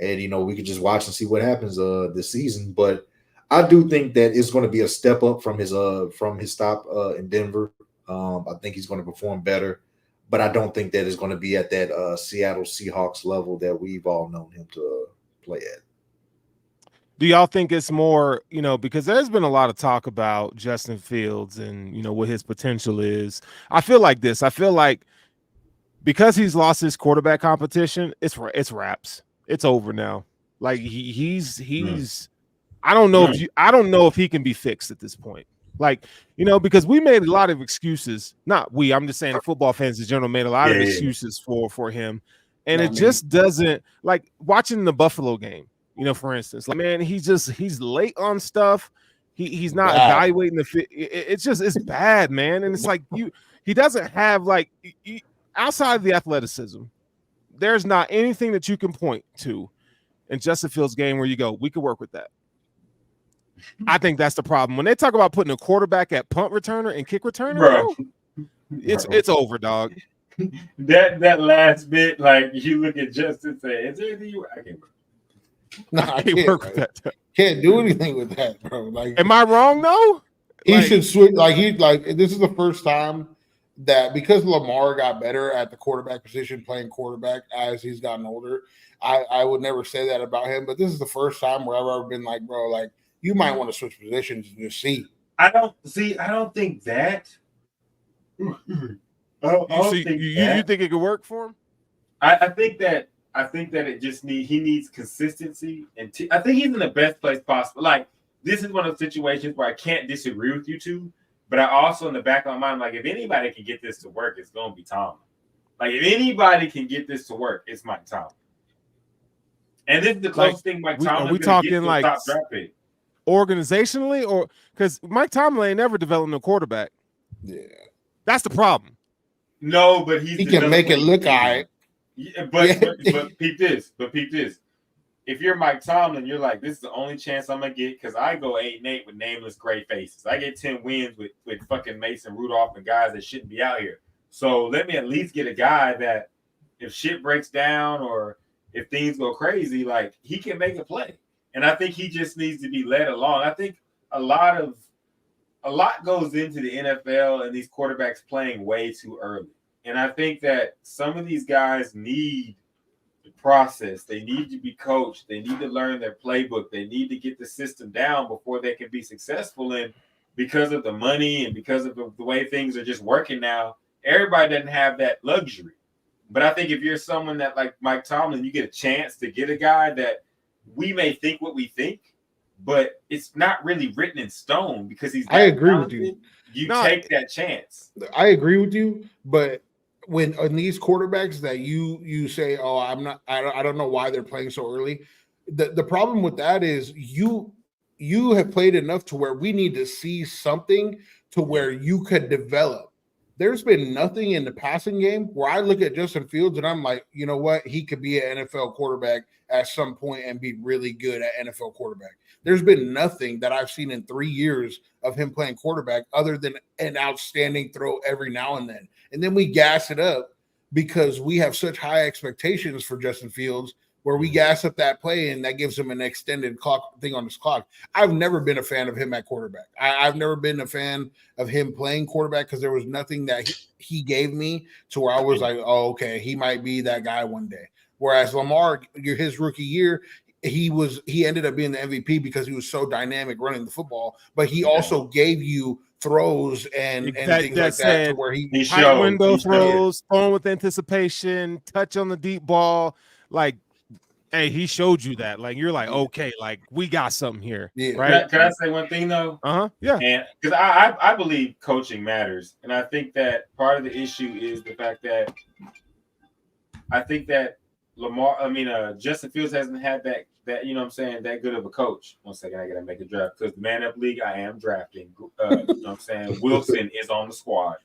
And, we could just watch and see what happens this season. But I do think that it's going to be a step up from his stop in Denver. I think he's going to perform better. But I don't think that it's going to be at that Seattle Seahawks level that we've all known him to play at. Do y'all think it's more, because there's been a lot of talk about Justin Fields and, what his potential is. I feel like this. I feel like because he's lost his quarterback competition, it's wraps. It's over now. Like he's I don't know if he can be fixed at this point. Like, because we made a lot of excuses. Not we, I'm just saying football fans in general made a lot of excuses for him. And it just doesn't, like watching the Buffalo game, for instance, like, man, he's late on stuff. He's not evaluating the fit. It's bad, man. And it's like he doesn't have like outside of the athleticism, there's not anything that you can point to in Justin Fields' game where you go, we could work with that. I think that's the problem. When they talk about putting a quarterback at punt returner and kick returner, bro, it's over, dog. That last bit, like you look at Justin and say, is there anything I can't work? No, I can't work with that. Can't do anything with that, bro. Like, am I wrong though? He should switch. This is the first time that, because Lamar got better at the quarterback position, playing quarterback as he's gotten older. I would never say that about him, but this is the first time where I've ever been like, bro, like you might want to switch positions and just see. I don't think that. You think it could work for him? I think that he needs consistency, and I think he's in the best place possible. Like, this is one of those situations where I can't disagree with you two, but I also, in the back of my mind, like, if anybody can get this to work, it's going to be Tomlin. Like, if anybody can get this to work, it's Mike Tomlin. And this is the closest thing Mike Tomlin. Are we talking like top draft pick organizationally, or because Mike Tomlin ain't never developed a quarterback? Yeah, that's the problem. No, but he can make it look all right. Yeah, but peep this. If you're Mike Tomlin, you're like, this is the only chance I'm gonna get because I go 8-8 with nameless gray faces. I get 10 wins with fucking Mason Rudolph and guys that shouldn't be out here. So let me at least get a guy that if shit breaks down or if things go crazy, like he can make a play. And I think he just needs to be led along. I think a lot goes into the NFL and these quarterbacks playing way too early. And I think that some of these guys need the process. They need to be coached. They need to learn their playbook. They need to get the system down before they can be successful. And because of the money and because of the way things are just working now, everybody doesn't have that luxury. But I think if you're someone that like Mike Tomlin, you get a chance to get a guy that we may think what we think, but it's not really written in stone because he's. I agree with you. You take that chance. I agree with you, but when on these quarterbacks that you say, oh, I don't know why they're playing so early. The problem with that is you have played enough to where we need to see something to where you could develop. there's been nothing in the passing game where I look at Justin Fields and I'm like, you know what? He could be an NFL quarterback at some point and be really good at NFL quarterback. There's been nothing that I've seen in 3 years of him playing quarterback other than an outstanding throw every now and then. And then we gas it up because we have such high expectations for Justin Fields where we gas up that play and that gives him an extended clock thing on his clock. I've never been a fan of him at quarterback. I've never been a fan of him playing quarterback because there was nothing that he gave me to where I was like, oh, okay, he might be that guy one day. Whereas Lamar, his rookie year, he ended up being the MVP because he was so dynamic running the football, but he also gave you throws and things like that to where he tight window throws, throwing with anticipation, touch on the deep ball, like. Hey, he showed you that. Like you're like, okay, like we got something here, right? Can I say one thing though? Yeah. And because I believe coaching matters, and I think that part of the issue is the fact that I think that Justin Fields hasn't had that you know what I'm saying, that good of a coach. 1 second, I gotta make a draft because the Man Up League I am drafting. You know what I'm saying? Wilson is on the squad.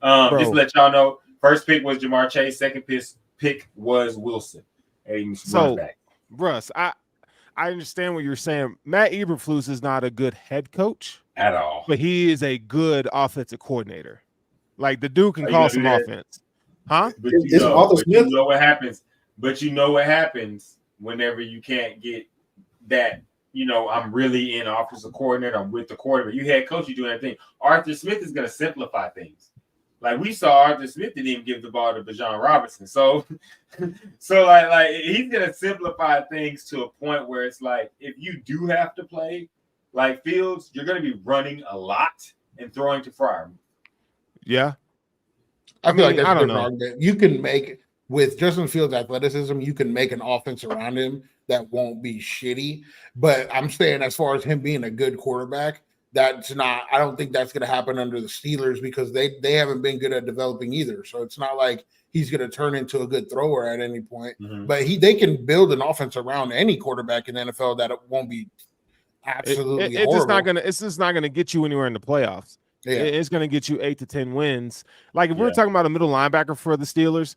Just to let y'all know, first pick was Jamar Chase, second pick was Wilson. So, Russ, I understand what you're saying. Matt Eberflus is not a good head coach at all, but he is a good offensive coordinator. Like the dude can call some offense, huh? But you know what happens. But you know what happens whenever you can't get that. You know, I'm really in offensive coordinator. I'm with the quarterback. You head coach, you do everything. Arthur Smith is going to simplify things. Like we saw, Arthur Smith didn't even give the ball to Bijan Robinson. So like he's gonna simplify things to a point where it's like if you do have to play like Fields, you're gonna be running a lot and throwing to Fryer. Yeah, I feel like that's a good argument. You can make with Justin Fields' athleticism, you can make an offense around him that won't be shitty. But I'm saying as far as him being a good quarterback. That's not. I don't think that's going to happen under the Steelers because they haven't been good at developing either. So it's not like he's going to turn into a good thrower at any point. Mm-hmm. But they can build an offense around any quarterback in the NFL that it won't be absolutely horrible. It's just not gonna get you anywhere in the playoffs. Yeah. It's gonna get you 8 to 10 wins. Like if we're talking about a middle linebacker for the Steelers,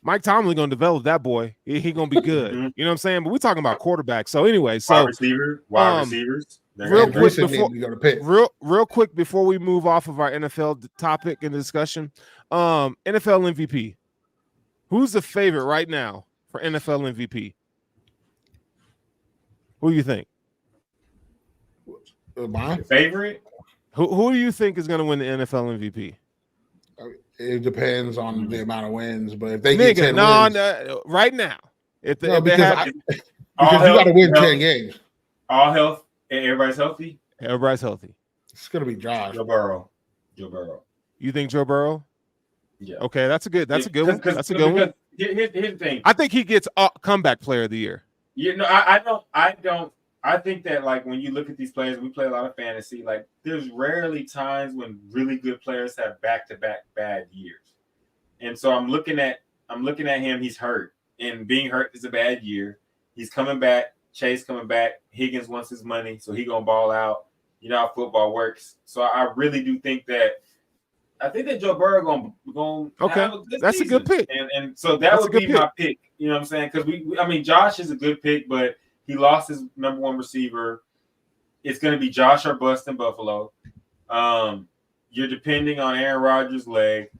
Mike Tomlin gonna develop that boy. He gonna be good. Mm-hmm. You know what I'm saying? But we're talking about quarterbacks. So anyway, wide receivers. Real quick before we move off of our NFL topic and discussion, NFL MVP. Who's the favorite right now for NFL MVP? Who do you think? My favorite? Who do you think is going to win the NFL MVP? It depends on the amount of wins, but if they get 10 wins, no, right now, because you got to win 10 games. All health. Everybody's healthy? Everybody's healthy. It's going to be Josh. Joe Burrow. You think Joe Burrow? Yeah. Okay, that's a good one. That's a good one. Here's the thing. I think he gets comeback player of the year. You know, I don't. I think that like when you look at these players, we play a lot of fantasy. Like there's rarely times when really good players have back-to-back bad years. And so I'm looking at him. He's hurt, and being hurt is a bad year. He's coming back. Chase coming back. Higgins wants his money, so he gonna ball out. You know how football works. So I really do think that Joe Burrow gonna have a good that's season. A good pick. And so that would be my pick. You know what I'm saying? Because Josh is a good pick, but he lost his number one receiver. It's gonna be Josh or bust in Buffalo. You're depending on Aaron Rodgers' leg.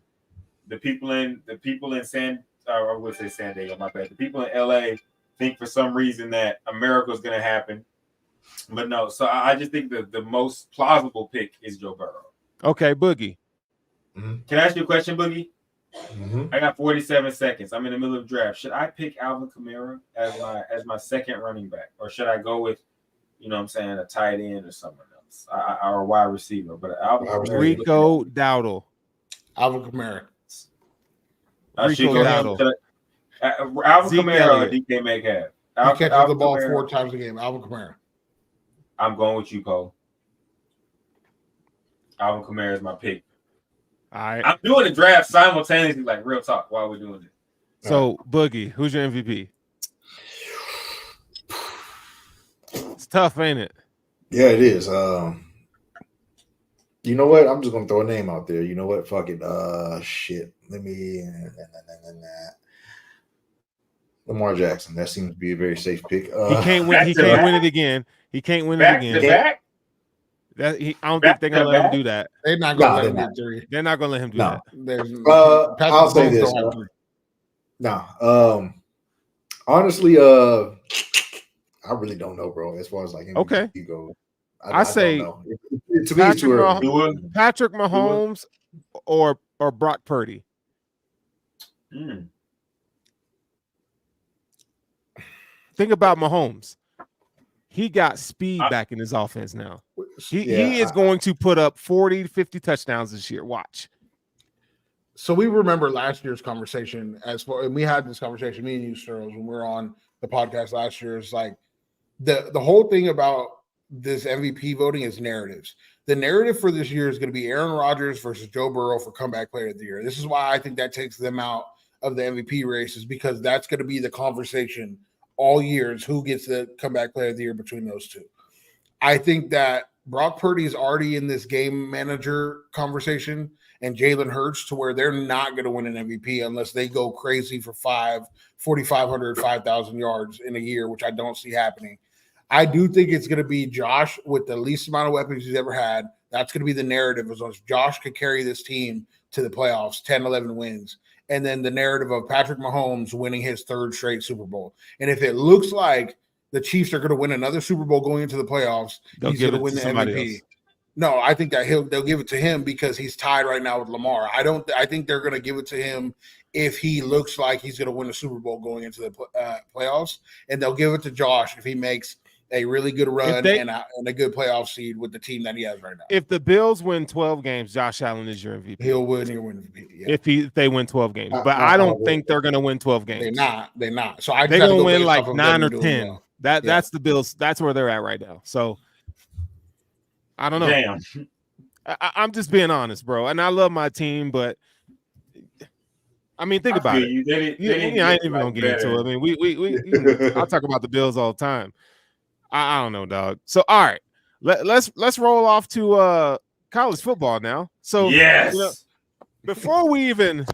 The people in San Diego, my bad. The people in LA think for some reason that a miracle is going to happen. But no, so I just think that the most plausible pick is Joe Burrow. Okay, Boogie. Mm-hmm. Can I ask you a question, Boogie? Mm-hmm. I got 47 seconds. I'm in the middle of the draft. Should I pick Alvin Kamara as my second running back? Or should I go with, you know what I'm saying, a tight end or someone else? Or a wide receiver. But Rico Dowdle. Alvin Kamara. Rico Dowdle. Alvin Kamara or DK Metcalf? He catches the ball 4 times a game. Alvin Kamara. I'm going with you, Cole. Alvin Kamara is my pick. All right. I'm doing the draft simultaneously, like real talk, while we're doing it. So, Boogie, who's your MVP? It's tough, ain't it? Yeah, it is. You know what? I'm just gonna throw a name out there. You know what? Fuck it. Shit. Let me. Lamar Jackson. That seems to be a very safe pick. He can't win. He can't win it again. He can't win it again. Back? I don't think they're gonna let him do that. They're not gonna let him do 3. They're not gonna let him do that. I'll say this. Honestly, I really don't know, bro. As far as like MVP goes, I say to me, it's too early. Patrick Mahomes or Brock Purdy. Think about Mahomes. He got speed back in his offense now. He is going to put up 40 to 50 touchdowns this year. Watch. So we remember last year's conversation and we had this conversation, me and you, Sterls, when we were on the podcast last year. It's like the whole thing about this MVP voting is narratives. The narrative for this year is going to be Aaron Rodgers versus Joe Burrow for comeback player of the year. This is why I think that takes them out of the MVP races, because that's going to be the conversation all years, who gets the comeback player of the year between those two. I think that Brock Purdy is already in this game manager conversation, and Jalen Hurts, to where they're not going to win an MVP unless they go crazy for 4,500, 5,000 yards in a year, which I don't see happening. I do think it's going to be Josh with the least amount of weapons he's ever had. That's going to be the narrative, as long as Josh could carry this team to the playoffs, 10, 11 wins. And then the narrative of Patrick Mahomes winning his 3rd straight Super Bowl. And if it looks like the Chiefs are going to win another Super Bowl going into the playoffs, he's going to win the MVP. Else. No, I think that they'll give it to him because he's tied right now with Lamar. I think they're going to give it to him if he looks like he's going to win a Super Bowl going into the playoffs, and they'll give it to Josh if he makes a really good run and a good playoff seed with the team that he has right now. If the Bills win 12 games, Josh Allen is your MVP. He'll win MVP. Yeah. If they win 12 games, but I don't think they're going to win 12 games. They're not. So they're going to win like 9 or 10. Well. That's the Bills. That's where they're at right now. So I don't know. Damn. I'm just being honest, bro. And I love my team, but I mean, think about it. I ain't even gonna get into it. I mean, we I'll talk about the Bills all the time. I don't know, dog. So all right, let's roll off to college football now. So yes, before we even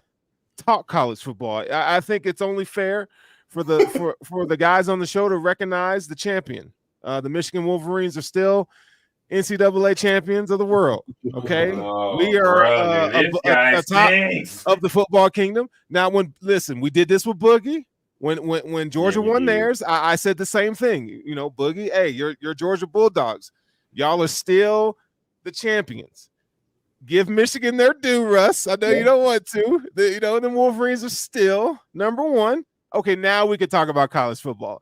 talk college football, I think it's only fair for the guys on the show to recognize the champion. The Michigan Wolverines are still NCAA champions of the world. Okay, we are top of the football kingdom. Now, we did this with Boogie. When Georgia won theirs, I said the same thing. You know, Boogie, hey, you're Georgia Bulldogs. Y'all are still the champions. Give Michigan their due, Russ. I know you don't want to. The Wolverines are still number one. Okay, now we can talk about college football.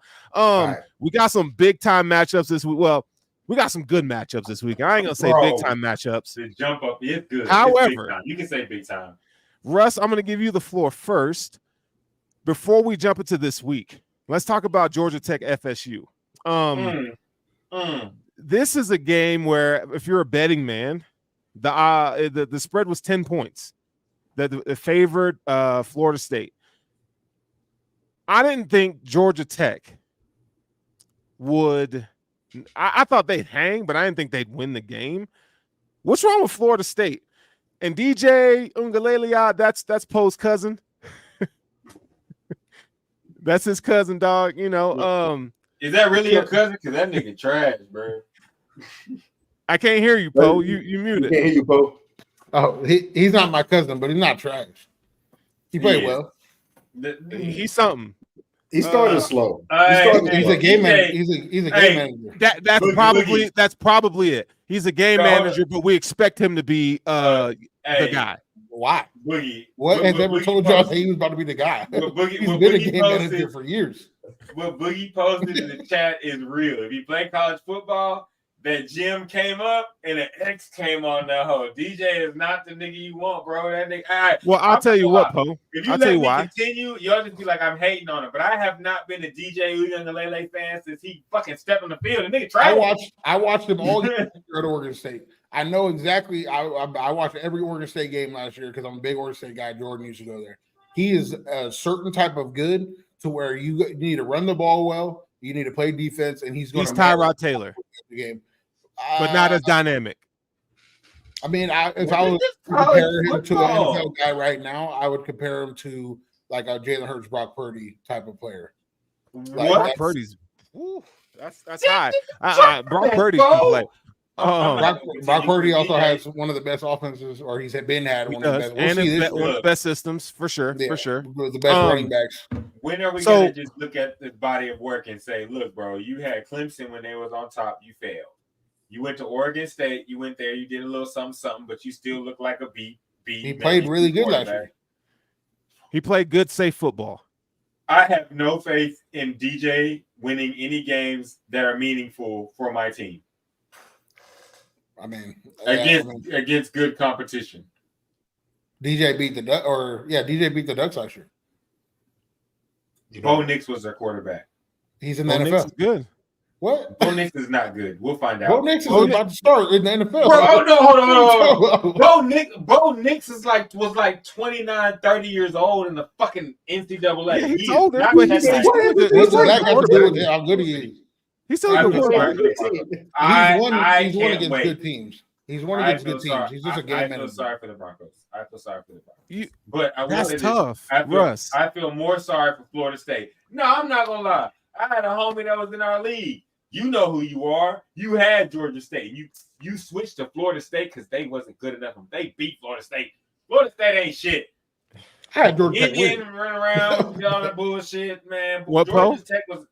We got some big time matchups this week. Well, we got some good matchups this week. I ain't gonna say big time matchups. The jump up is good. However, you can say big time. Russ, I'm gonna give you the floor first. Before we jump into this week, let's talk about Georgia Tech FSU. This is a game where, if you're a betting man, the spread was 10 points. That favored Florida State. I didn't think Georgia Tech would. I thought they'd hang, but I didn't think they'd win the game. What's wrong with Florida State? And DJ Uiagalelei, that's Poe's cousin. That's his cousin, dog. You know. Is that really your cousin? Because that nigga trash, bro. I can't hear you, Poe. You muted. Can't hear you, Poe. Oh, he's not my cousin, but he's not trash. He played well. He's something. He started slow. He's a game manager. He's a game manager. That's probably it. He's a game manager, but we expect him to be the guy. Why? Boogie. What has ever told y'all he was about to be the guy? He's been a game manager for years. What Boogie posted in the chat is real. If you play college football, that Jim came up and an X came on that hoe. DJ is not the nigga you want, bro. That nigga. Well, I'll tell you what, Poe. If you let me continue, you'll just be like, I'm hating on him. But I have not been a DJ Uiagalelei fan since he fucking stepped on the field. And nigga tried. I watched him all year at Oregon State. I know exactly. I watched every Oregon State game last year because I'm a big Oregon State guy. Jordan used to go there. He is a certain type of good to where you need to run the ball well. You need to play defense, and he's Tyrod Taylor the game. But not as dynamic. I mean, if I was comparing him to an NFL guy right now, I would compare him to like a Jalen Hurts, Brock Purdy type of player. Like Brock Purdy's, that's high. Brock Purdy can play. Brock Purdy also has one of the best offenses, or he's been had one of the best. We'll see one of the best systems for sure. Yeah, for sure, the best running backs. When are we gonna just look at the body of work and say, "Look, bro, you had Clemson when they was on top, you failed. You went to Oregon State, you went there, you did a little something, but you still look like a B." He played really good last year. He played good, safe football. I have no faith in DJ winning any games that are meaningful for my team. I mean, against good competition. DJ beat the Ducks last year. Bo Nix was their quarterback. He's in the NFL. Nix is good. What? Bo Nix is not good. We'll find out. Bo Nix is about to start in the NFL. Bro, hold on. Bo Nix was like 29, 30 years old in the fucking NCAA. Yeah, he's older. What's that got to do with how good he is? He's still good. He's won against good teams. He's won against good teams. He's just a game manager. I feel sorry for the Broncos. That's tough, Russ. I feel more sorry for Florida State. No, I'm not gonna lie. I had a homie that was in our league. You know who you are. You had Georgia State. You switched to Florida State because they wasn't good enough. They beat Florida State. Florida State ain't shit. I had Georgia Tech win. Run around, all that bullshit, man. What Georgia Tech was.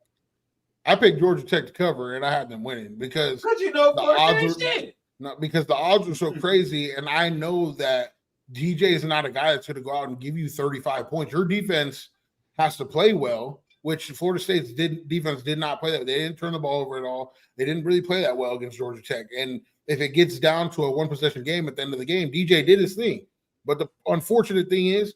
I picked Georgia Tech to cover, and I had them winning because you know Florida State shit. No, because the odds are so crazy, and I know that DJ is not a guy that's going to go out and give you 35 points. Your defense has to play well, which Florida State's defense did not play that. They didn't turn the ball over at all. They didn't really play that well against Georgia Tech. And if it gets down to a one-possession game at the end of the game, DJ did his thing. But the unfortunate thing is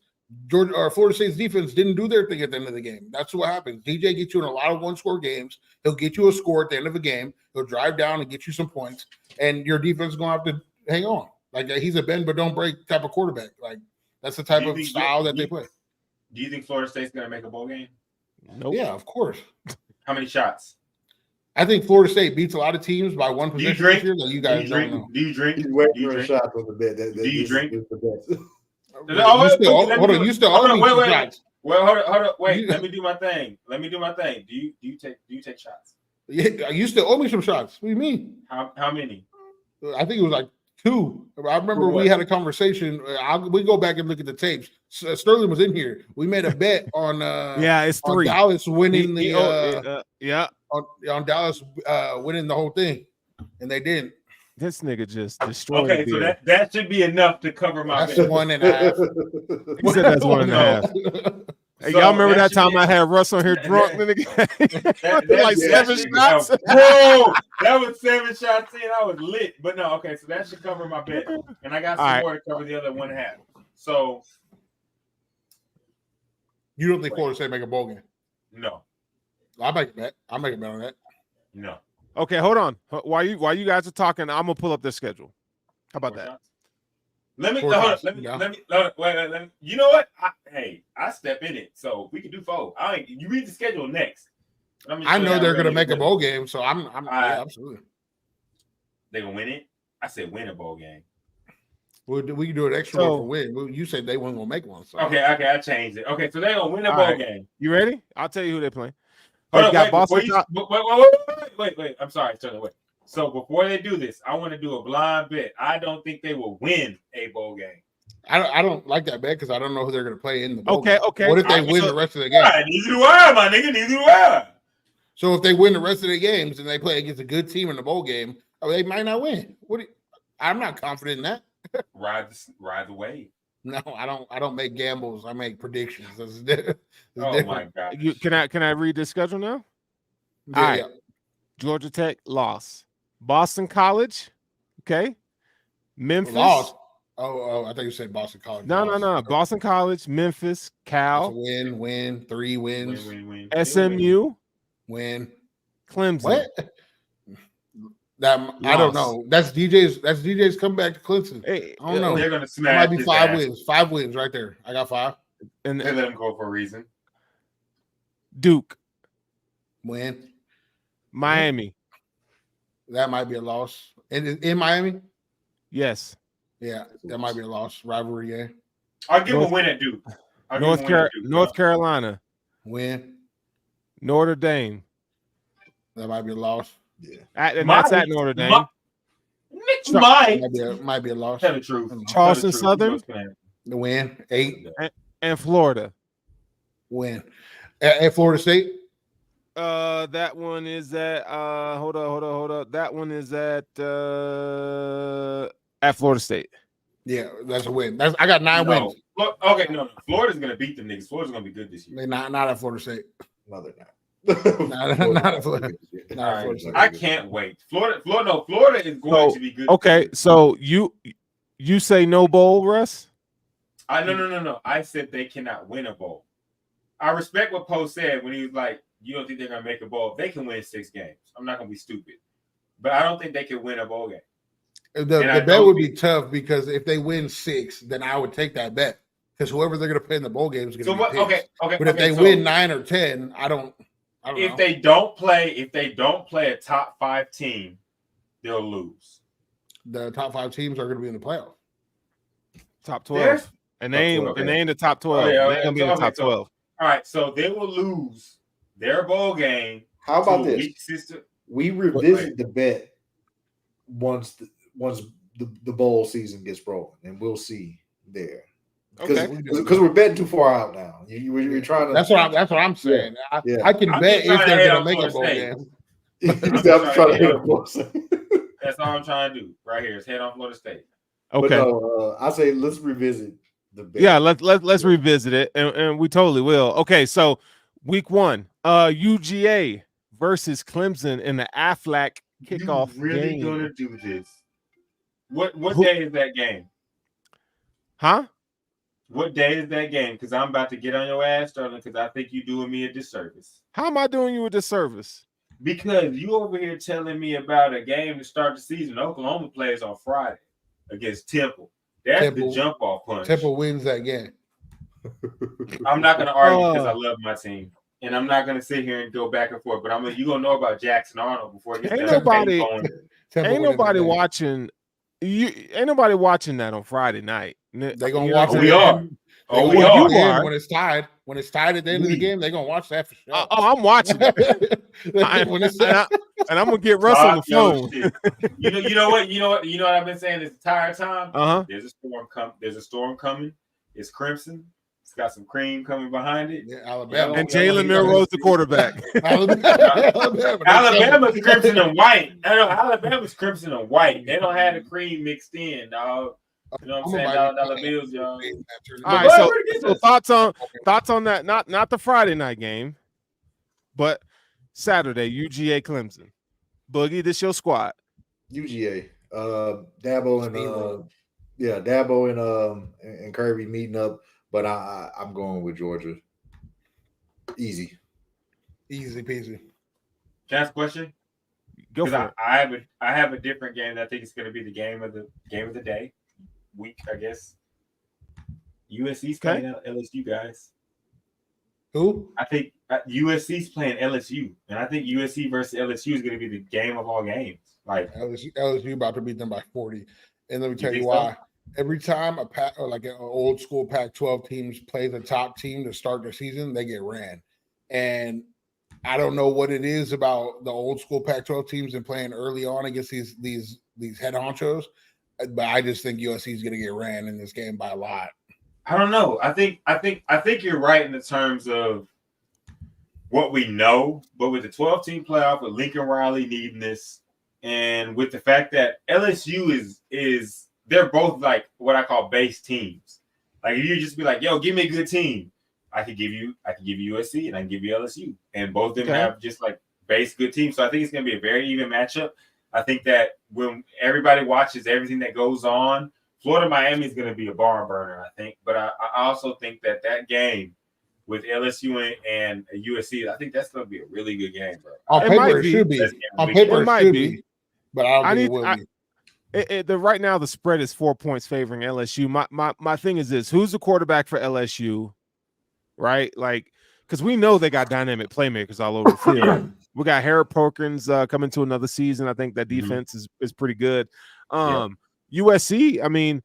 Florida State's defense didn't do their thing at the end of the game. That's what happens. DJ gets you in a lot of one-score games. He'll get you a score at the end of a game. He'll drive down and get you some points, and your defense is going to have to hang on. Like, he's a bend but don't break type of quarterback. Like, that's the type of style that they play. Do you think Florida State's going to make a bowl game? Nope. Yeah, of course. How many shots? I think Florida State beats a lot of teams by one possession this year that you guys don't know. Do you drink? He's waiting for a shot on the bed. Do you drink? Hold on. You still owe me some shots. Well, hold on. Wait, let me do my thing. Do you take shots? Yeah, you still owe me some shots. What do you mean? How many? I think it was like 2. I remember we had a conversation. We go back and look at the tapes. Sterling was in here. We made a bet on it's 3. on Dallas winning on Dallas winning the whole thing, and they didn't. This nigga just destroyed. Okay, so that should be enough to cover my bet. That's 1.5. He said that's 1.5. Hey, so y'all remember that time I had Russ on here drunk in the game? Like 7 shots? Whoa, that was 7 shots in. I was lit. But no, okay, so that should cover my bet. And I got some more to cover the other 1.5. So you don't think Florida State make a bowl game? No. I'll make a bet. I'll make a bet on that. No. Okay, hold on. While you guys are talking, I'm gonna pull up their schedule. How about that? Let me. Wait. You know what? I step in it, so we can do 4. You read the schedule next. I know they're gonna make a bowl game, so I'm yeah, absolutely. They gonna win it. I said win a bowl game. We can do an extra one for win. You said they weren't gonna make one. So. Okay, I changed it. Okay, so they gonna win a bowl game. You ready? I'll tell you who they're playing. Wait. I'm sorry, wait. So before they do this, I want to do a blind bet. I don't think they will win a bowl game. I don't like that bet because I don't know who they're going to play in the bowl game. Okay. What if they win the rest of the game? Neither do I, my nigga. Neither do I. So if they win the rest of the games and they play against a good team in the bowl game, they might not win. I'm not confident in that. Ride the wave. No, I don't make gambles. I make predictions. My God! Can I read the schedule now? Yeah, all right. Georgia Tech loss. Boston College, okay. Memphis lost. Oh, I thought you said Boston College. No. Boston College, Memphis, Cal. Win. 3 wins. Win. SMU, win. Clemson. What? I don't know. That's DJ's comeback to Clemson. Hey, I don't know. They're gonna smash. It might be 5 wins. 5 wins right there. I got 5. And let them go for a reason. Duke. Win. Miami. That might be a loss. In Miami? Yes. Yeah, that might be a loss. Rivalry game. I'll give a win at Duke. North Carolina. Win. Notre Dame. That might be a loss. Yeah. That's at Notre Dame. Might be a loss. Tell the truth. Charleston Southern. The win. 8. And Florida. Win. At Florida State. That one is at hold up. That one is at Florida State. Yeah, that's a win. I got 9 wins. Okay, no. Florida's gonna beat them niggas. Florida's gonna be good this year. They're not at Florida State. No, they're not. not at Florida. I can't wait. Florida is going to be good. Okay, so you say no bowl, Russ? No. I said they cannot win a bowl. I respect what Poe said when he was like, you don't think they're gonna make a bowl? They can win 6 games. I'm not gonna be stupid, but I don't think they can win a bowl game. The bet would be tough because if they win 6, then I would take that bet because whoever they're gonna play in the bowl game is gonna be pissed. Okay. But if they win 9 or 10, I don't if know. they don't play a top 5 team, they'll lose. The top 5 teams are gonna be in the playoff. Top 12. And they ain't the top 12. They're gonna be in the top 12. All right, so they will lose their bowl game. How about this? We revisit the bet once the bowl season gets rolling, and we'll see there. Because we're betting too far out now. You're trying to. That's what I'm saying. Yeah. I can bet if they're going to make a bowl game. That's all I'm trying to do right here. Is head on Florida State. Okay. No, I say let's revisit the bet. Yeah, let's revisit it, and we totally will. Okay, so week 1, UGA versus Clemson in the AFLAC kickoff really game. Gonna do this? What day is that game? Huh? What day is that game? Because I'm about to get on your ass, Sterling, because I think you're doing me a disservice. How am I doing you a disservice? Because you over here telling me about a game to start the season. Oklahoma plays on Friday against Temple. That's the jump off punch. Temple wins that game. I'm not going to argue because I love my team. And I'm not going to sit here and go back and forth. But you're going to know about Jackson Arnold before it gets Ain't nobody watching that on Friday night. They're going to watch it. We are. We are. When it's tied at the end of the game, they're going to watch that for sure. I'm watching it. And I'm going to get Russ on the phone. You know what I've been saying this entire time? There's a storm coming. It's crimson. It's got some cream coming behind it. Yeah, Alabama. And Jalen Milroe's the quarterback. Alabama's crimson and white. Alabama's crimson and white. They don't have the cream mixed in, dog. You know what I'm saying? Dollar bills, y'all. All right, so thoughts on that? Not the Friday night game, but Saturday, UGA Clemson. Boogie, this your squad. UGA. Dabo and Kirby meeting up, but I'm going with Georgia. Easy peasy. Can I ask a question? Go for it. I have a different game that I think is going to be the game of the day. Week, I guess. USC's playing LSU, guys. Who? I think USC's playing LSU, and I think USC versus LSU is going to be the game of all games. Like LSU about to beat them by 40, and let me tell you why. Every time an old school Pac-12 teams play the top team to start their season, they get ran, and I don't know what it is about the old school Pac-12 teams and playing early on against these head honchos. But I just think USC is going to get ran in this game by a lot. I don't know. I think you're right in the terms of what we know, but with the 12-team playoff, with Lincoln Riley needing this, and with the fact that LSU is they're both like what I call base teams. Like if you just be like, yo, give me a good team, I could give you USC and I can give you LSU, and both of them have just like base good teams. So I think it's going to be a very even matchup. I think that when everybody watches everything that goes on, Florida-Miami is going to be a barn burner, I think. But I also think that game with LSU and USC, I think that's going to be a really good game, bro. On paper, it should be. On paper, it might be. But I don't think it will be. Right now, the spread is 4 points favoring LSU. My thing is this: who's the quarterback for LSU? Right, like because we know they got dynamic playmakers all over the field. We got Harry Perkins coming to another season. I think that defense is pretty good. USC, I mean,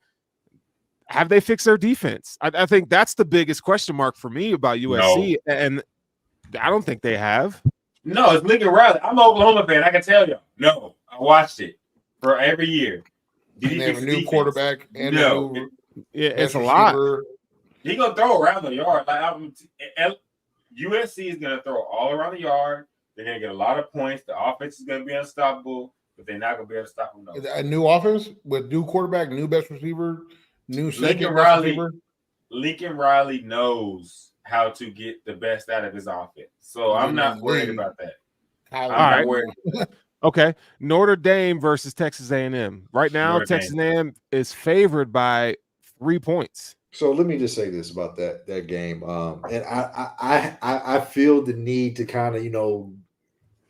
have they fixed their defense? I think that's the biggest question mark for me about USC, and I don't think they have. No, it's Lincoln Riley. I'm an Oklahoma fan. I can tell you. No, I watched it for every year. Did he have a new quarterback? And no. It's a lot. He gonna throw around the yard. USC is gonna throw all around the yard. They're gonna get a lot of points. The offense is gonna be unstoppable, but they're not gonna be able to stop them. No. A new offense with new quarterback, new best receiver, new second best receiver. Lincoln Riley knows how to get the best out of his offense, so I'm not worried about that. All right. Okay, Notre Dame versus Texas A&M. Right now, Texas A&M is favored by 3 points. So let me just say this about that game. And I feel the need to kind of,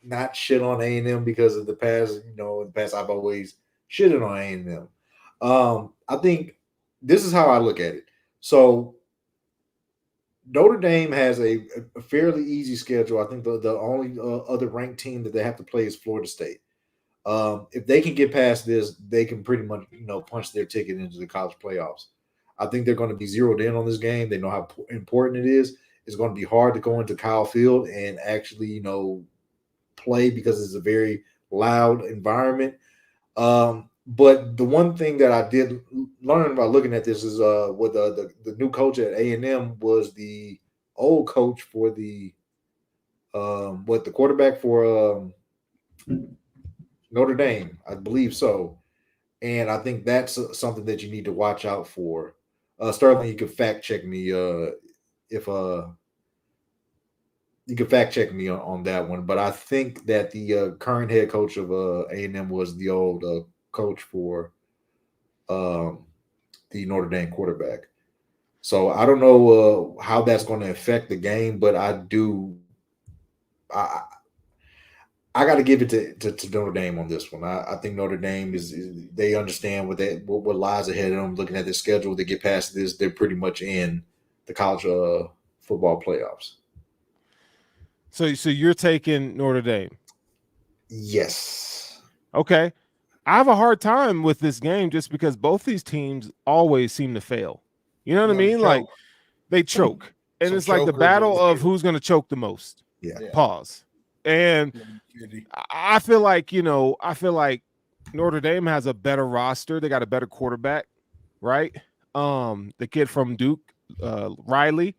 not shit on A&M because of the past, in the past I've always shitted on A&M. I think this is how I look at it. So Notre Dame has a fairly easy schedule. I think the only other ranked team that they have to play is Florida State. If they can get past this, they can pretty much, punch their ticket into the college playoffs. I think they're going to be zeroed in on this game. They know how important it is. It's going to be hard to go into Kyle Field and actually, play because it's a very loud environment. But the one thing that I did learn by looking at this is what the new coach at A&M was the old coach for the quarterback for Notre Dame, I believe so. And I think that's something that you need to watch out for. Sterling, you can fact check me if you can fact check me on that one. But I think that the current head coach of A&M was the old coach for the Notre Dame quarterback. So I don't know how that's going to affect the game, but I got to give it to Notre Dame on this one. I think Notre Dame is they understand what lies ahead of them. Looking at their schedule, they get past this, they're pretty much in the college football playoffs. So you're taking Notre Dame? Yes. Okay. I have a hard time with this game just because both these teams always seem to fail. You know what I mean? Like they choke. And it's like the battle of who's going to choke the most. Yeah. Pause. And I feel like, Notre Dame has a better roster. They got a better quarterback, right? The kid from Duke, Riley,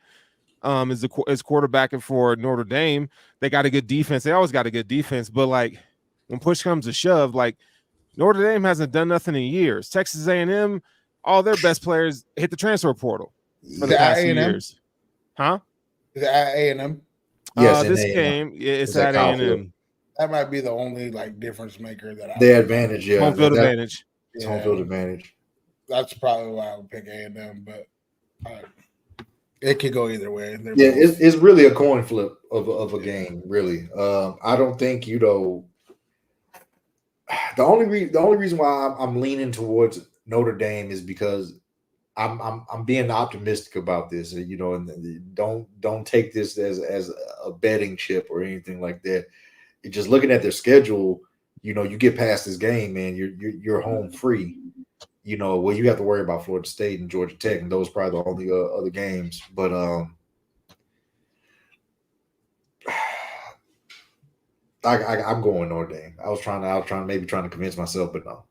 is quarterbacking for Notre Dame. They got a good defense. They always got a good defense, but like when push comes to shove, like Notre Dame hasn't done nothing in years. Texas A&M, all their best players hit the transfer portal for the past few years. Huh? Is it at A&M? Yes, this game it's at A&M. That might be the only difference maker that their advantage, yeah. Home field advantage. It's home field advantage. That's probably why I would pick A&M, but it could go either way. It's really a coin flip of a game, really. I don't think the only reason why I'm leaning towards Notre Dame is because I'm being optimistic about this, and don't take this as a betting chip or anything like that. Just looking at their schedule, you get past this game, man, you're home free. You have to worry about Florida State and Georgia Tech, and those are probably the only other games. But I'm going Notre Dame. I was trying to convince myself, but no.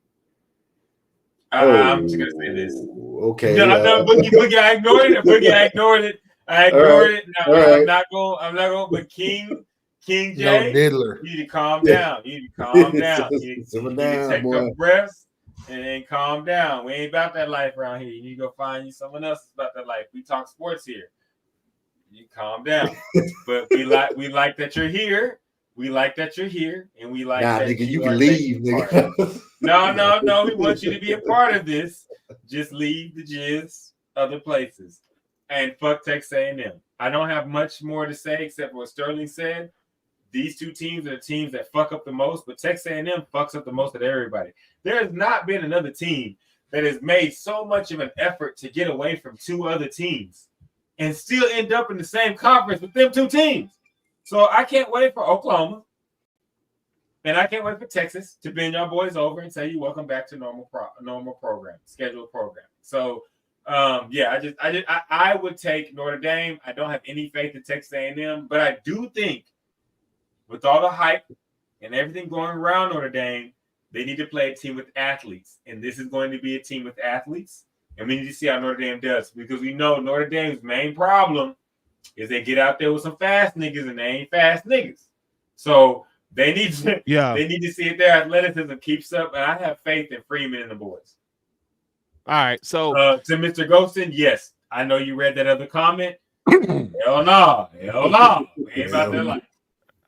I'm just gonna say this. Okay. No, Boogie, I ignored it. I ignored it. No, right. I'm not going. But King J, Diddler. You need to calm down. You need to take a breath and calm down. We ain't about that life around here. You need to go find you someone else about that life. We talk sports here. You calm down. But we like that you're here. We like that you're here, and we like that nigga, you can leave, nigga. No. We want you to be a part of this. Just leave the jizz other places. And fuck Texas A&M. I don't have much more to say except what Sterling said. These two teams are the teams that fuck up the most, but Texas A&M fucks up the most of everybody. There has not been another team that has made so much of an effort to get away from two other teams and still end up in the same conference with them two teams. So I can't wait for Oklahoma, and I can't wait for Texas to bend y'all boys over and say you welcome back to normal program, scheduled program. So I would take Notre Dame. I don't have any faith in Texas A&M, but I do think with all the hype and everything going around Notre Dame, they need to play a team with athletes, and this is going to be a team with athletes. And we need to see how Notre Dame does, because we know Notre Dame's main problem is they get out there with some fast niggas and they ain't fast niggas. So they need to see if their athleticism keeps up, and I have faith in Freeman and the boys. All right, so to Mr. Ghostin, yes, I know you read that other comment. Hell no. We ain't about that life.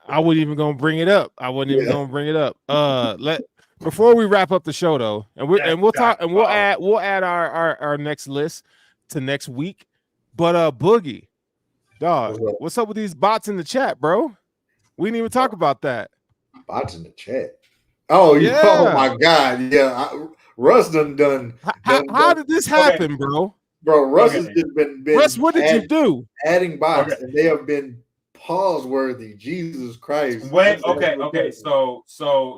I wasn't even gonna bring it up. Before we wrap up the show though, we'll add our next list to next week. But Boogie, dog, what's up with these bots in the chat, bro? We didn't even talk about that. Bots in the chat. Oh yeah. Oh my God. Yeah. Russ done. How did this happen, bro? Bro, Russ has just been Russ, what did you do? Adding bots, and they have been pause worthy. Jesus Christ. Wait, okay. So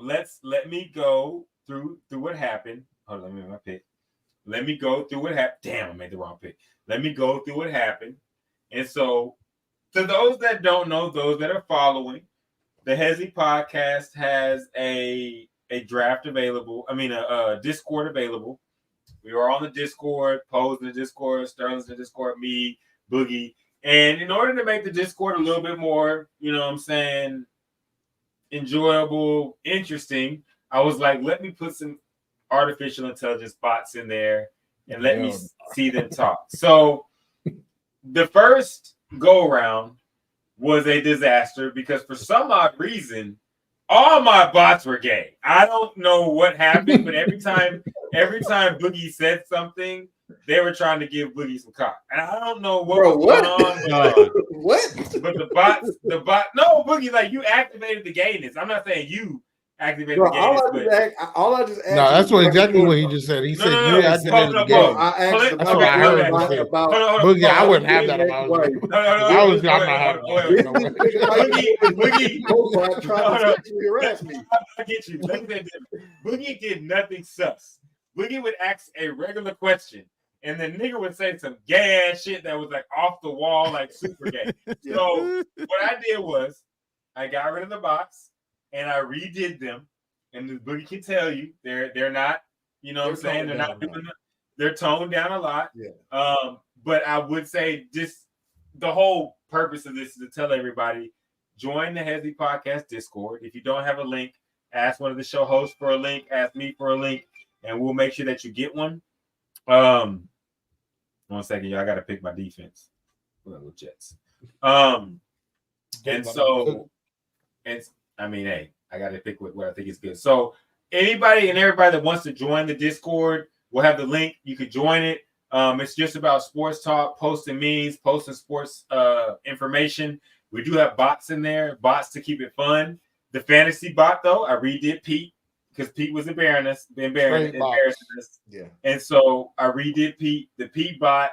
let me go through what happened. Hold on, let me make my pick. Let me go through what happened. Damn, I made the wrong pick. Let me go through what happened. And so, to those that don't know, those that are following, the Hesi Podcast has a draft available. A Discord available. We are on the Discord, Pose in the Discord, Sterling's in the Discord, me, Boogie. And in order to make the Discord a little bit more, enjoyable, interesting, I was like, let me put some artificial intelligence bots in there and let me see them talk. So the first go around was a disaster because for some odd reason, all my bots were gay. I don't know what happened, but every time Boogie said something, they were trying to give Boogie some cock. And I don't know what was going on. What? But the bot, no, Boogie, like you activated the gayness. I'm not saying you activated the gayness. All I just asked. No, that's exactly what he just said. He said you activated the gayness. I asked that's what I heard about Boogie. I wouldn't have that about you. I was not gonna have harass me. I get you. Boogie did nothing sus. Boogie would ask a regular question, and the nigga would say some gay ass shit that was like off the wall, like super gay. So what I did was I got rid of the bots and I redid them. And the Boogie can tell you they're not, you know what I'm saying? They're not doing they're toned down a lot. Yeah. But I would say just the whole purpose of this is to tell everybody, join the Hesi Podcast Discord. If you don't have a link, ask one of the show hosts for a link, ask me for a link, and we'll make sure that you get one. 1 second, y'all. I got to pick my defense. With Jets. Hey, I got to pick what I think is good. So anybody and everybody that wants to join the Discord, we'll have the link. You could join it. It's just about sports talk, posting memes, posting sports information. We do have bots in there, bots to keep it fun. The fantasy bot, though, I redid Pete because Pete was embarrassing us. Yeah. And so I redid Pete. The Pete bot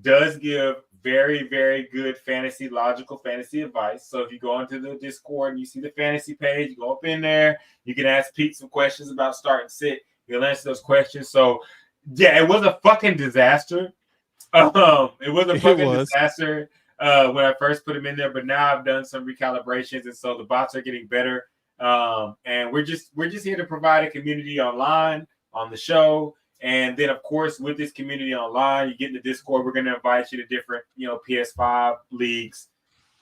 does give very, very good logical fantasy advice. So if you go into the Discord and you see the fantasy page, you go up in there, you can ask Pete some questions about start and sit. He'll answer those questions. So yeah, it was a fucking disaster. Disaster when I first put him in there, but now I've done some recalibrations, and so the bots are getting better. And we're just here to provide a community online on the show. And then, of course, with this community online, you get in the Discord. We're going to invite you to different, PS5 leagues,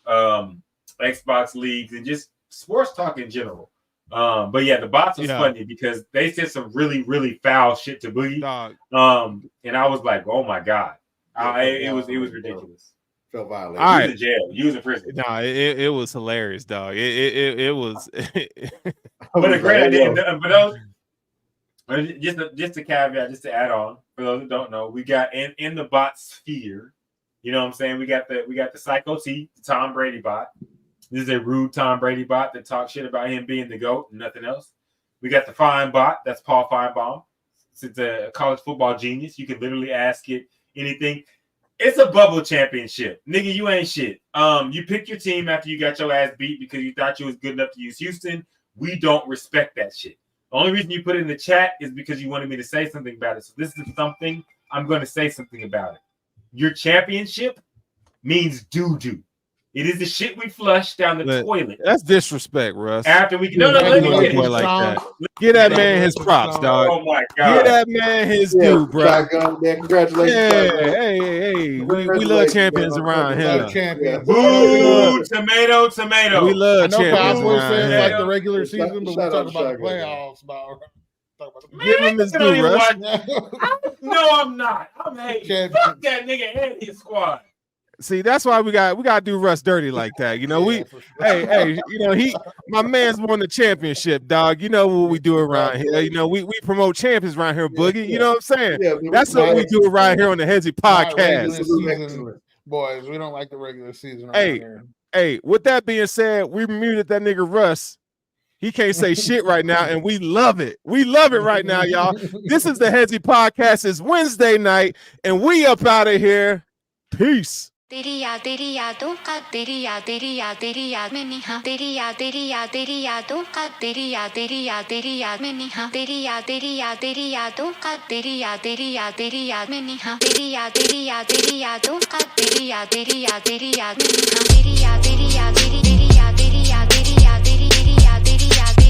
Xbox leagues, and just sports talk in general. But yeah, the bots was funny because they said some really, really foul shit to Boogie. And I was like, oh my God. It was ridiculous. Felt violated. All right. You was in jail. You was in prison. No, it was hilarious, dog. It was. But a great idea. But those, just a caveat, just to add on, for those who don't know, we got in the bot sphere. You know what I'm saying? We got the Psycho T, the Tom Brady bot. This is a rude Tom Brady bot that talks shit about him being the GOAT and nothing else. We got the Fine bot. That's Paul Feinbaum. It's a college football genius. You can literally ask it anything. It's a bubble championship. Nigga, you ain't shit. You picked your team after you got your ass beat because you thought you was good enough to use Houston. We don't respect that shit. The only reason you put it in the chat is because you wanted me to say something about it. So this is something I'm going to say something about it. Your championship means doo-doo. It is the shit we flush down the toilet. That's disrespect, Russ. After we let me finish. Like that. Give that man his props, dog. Oh my God. Give that man his due, bro. Congratulations. Hey. We love champions around here. Boo, tomato. We love champions Cowboys around fans here. like the regular season, but we talk about the playoffs. Give him his due, Russ. No, I'm not. I'm hating. Fuck that nigga and his squad. See, that's why we got to do Russ dirty like that. You know, hey, you know, my man's won the championship, dog. You know what we do around here. You know, we promote champions around here, Boogie. You know what I'm saying? Yeah, that's what we do around here on the Hesi Podcast. Boys, we don't like the regular season around here. Hey, with that being said, we muted that nigga Russ. He can't say shit right now, and we love it. We love it right now, y'all. This is the Hesi Podcast. It's Wednesday night, and we up out of here. Peace. तेरी यादों का तेरी याद में निहा तेरी यादों का तेरी याद में निहा तेरी यादों का तेरी याद में निहा तेरी यादों का तेरी याद में निहा तेरी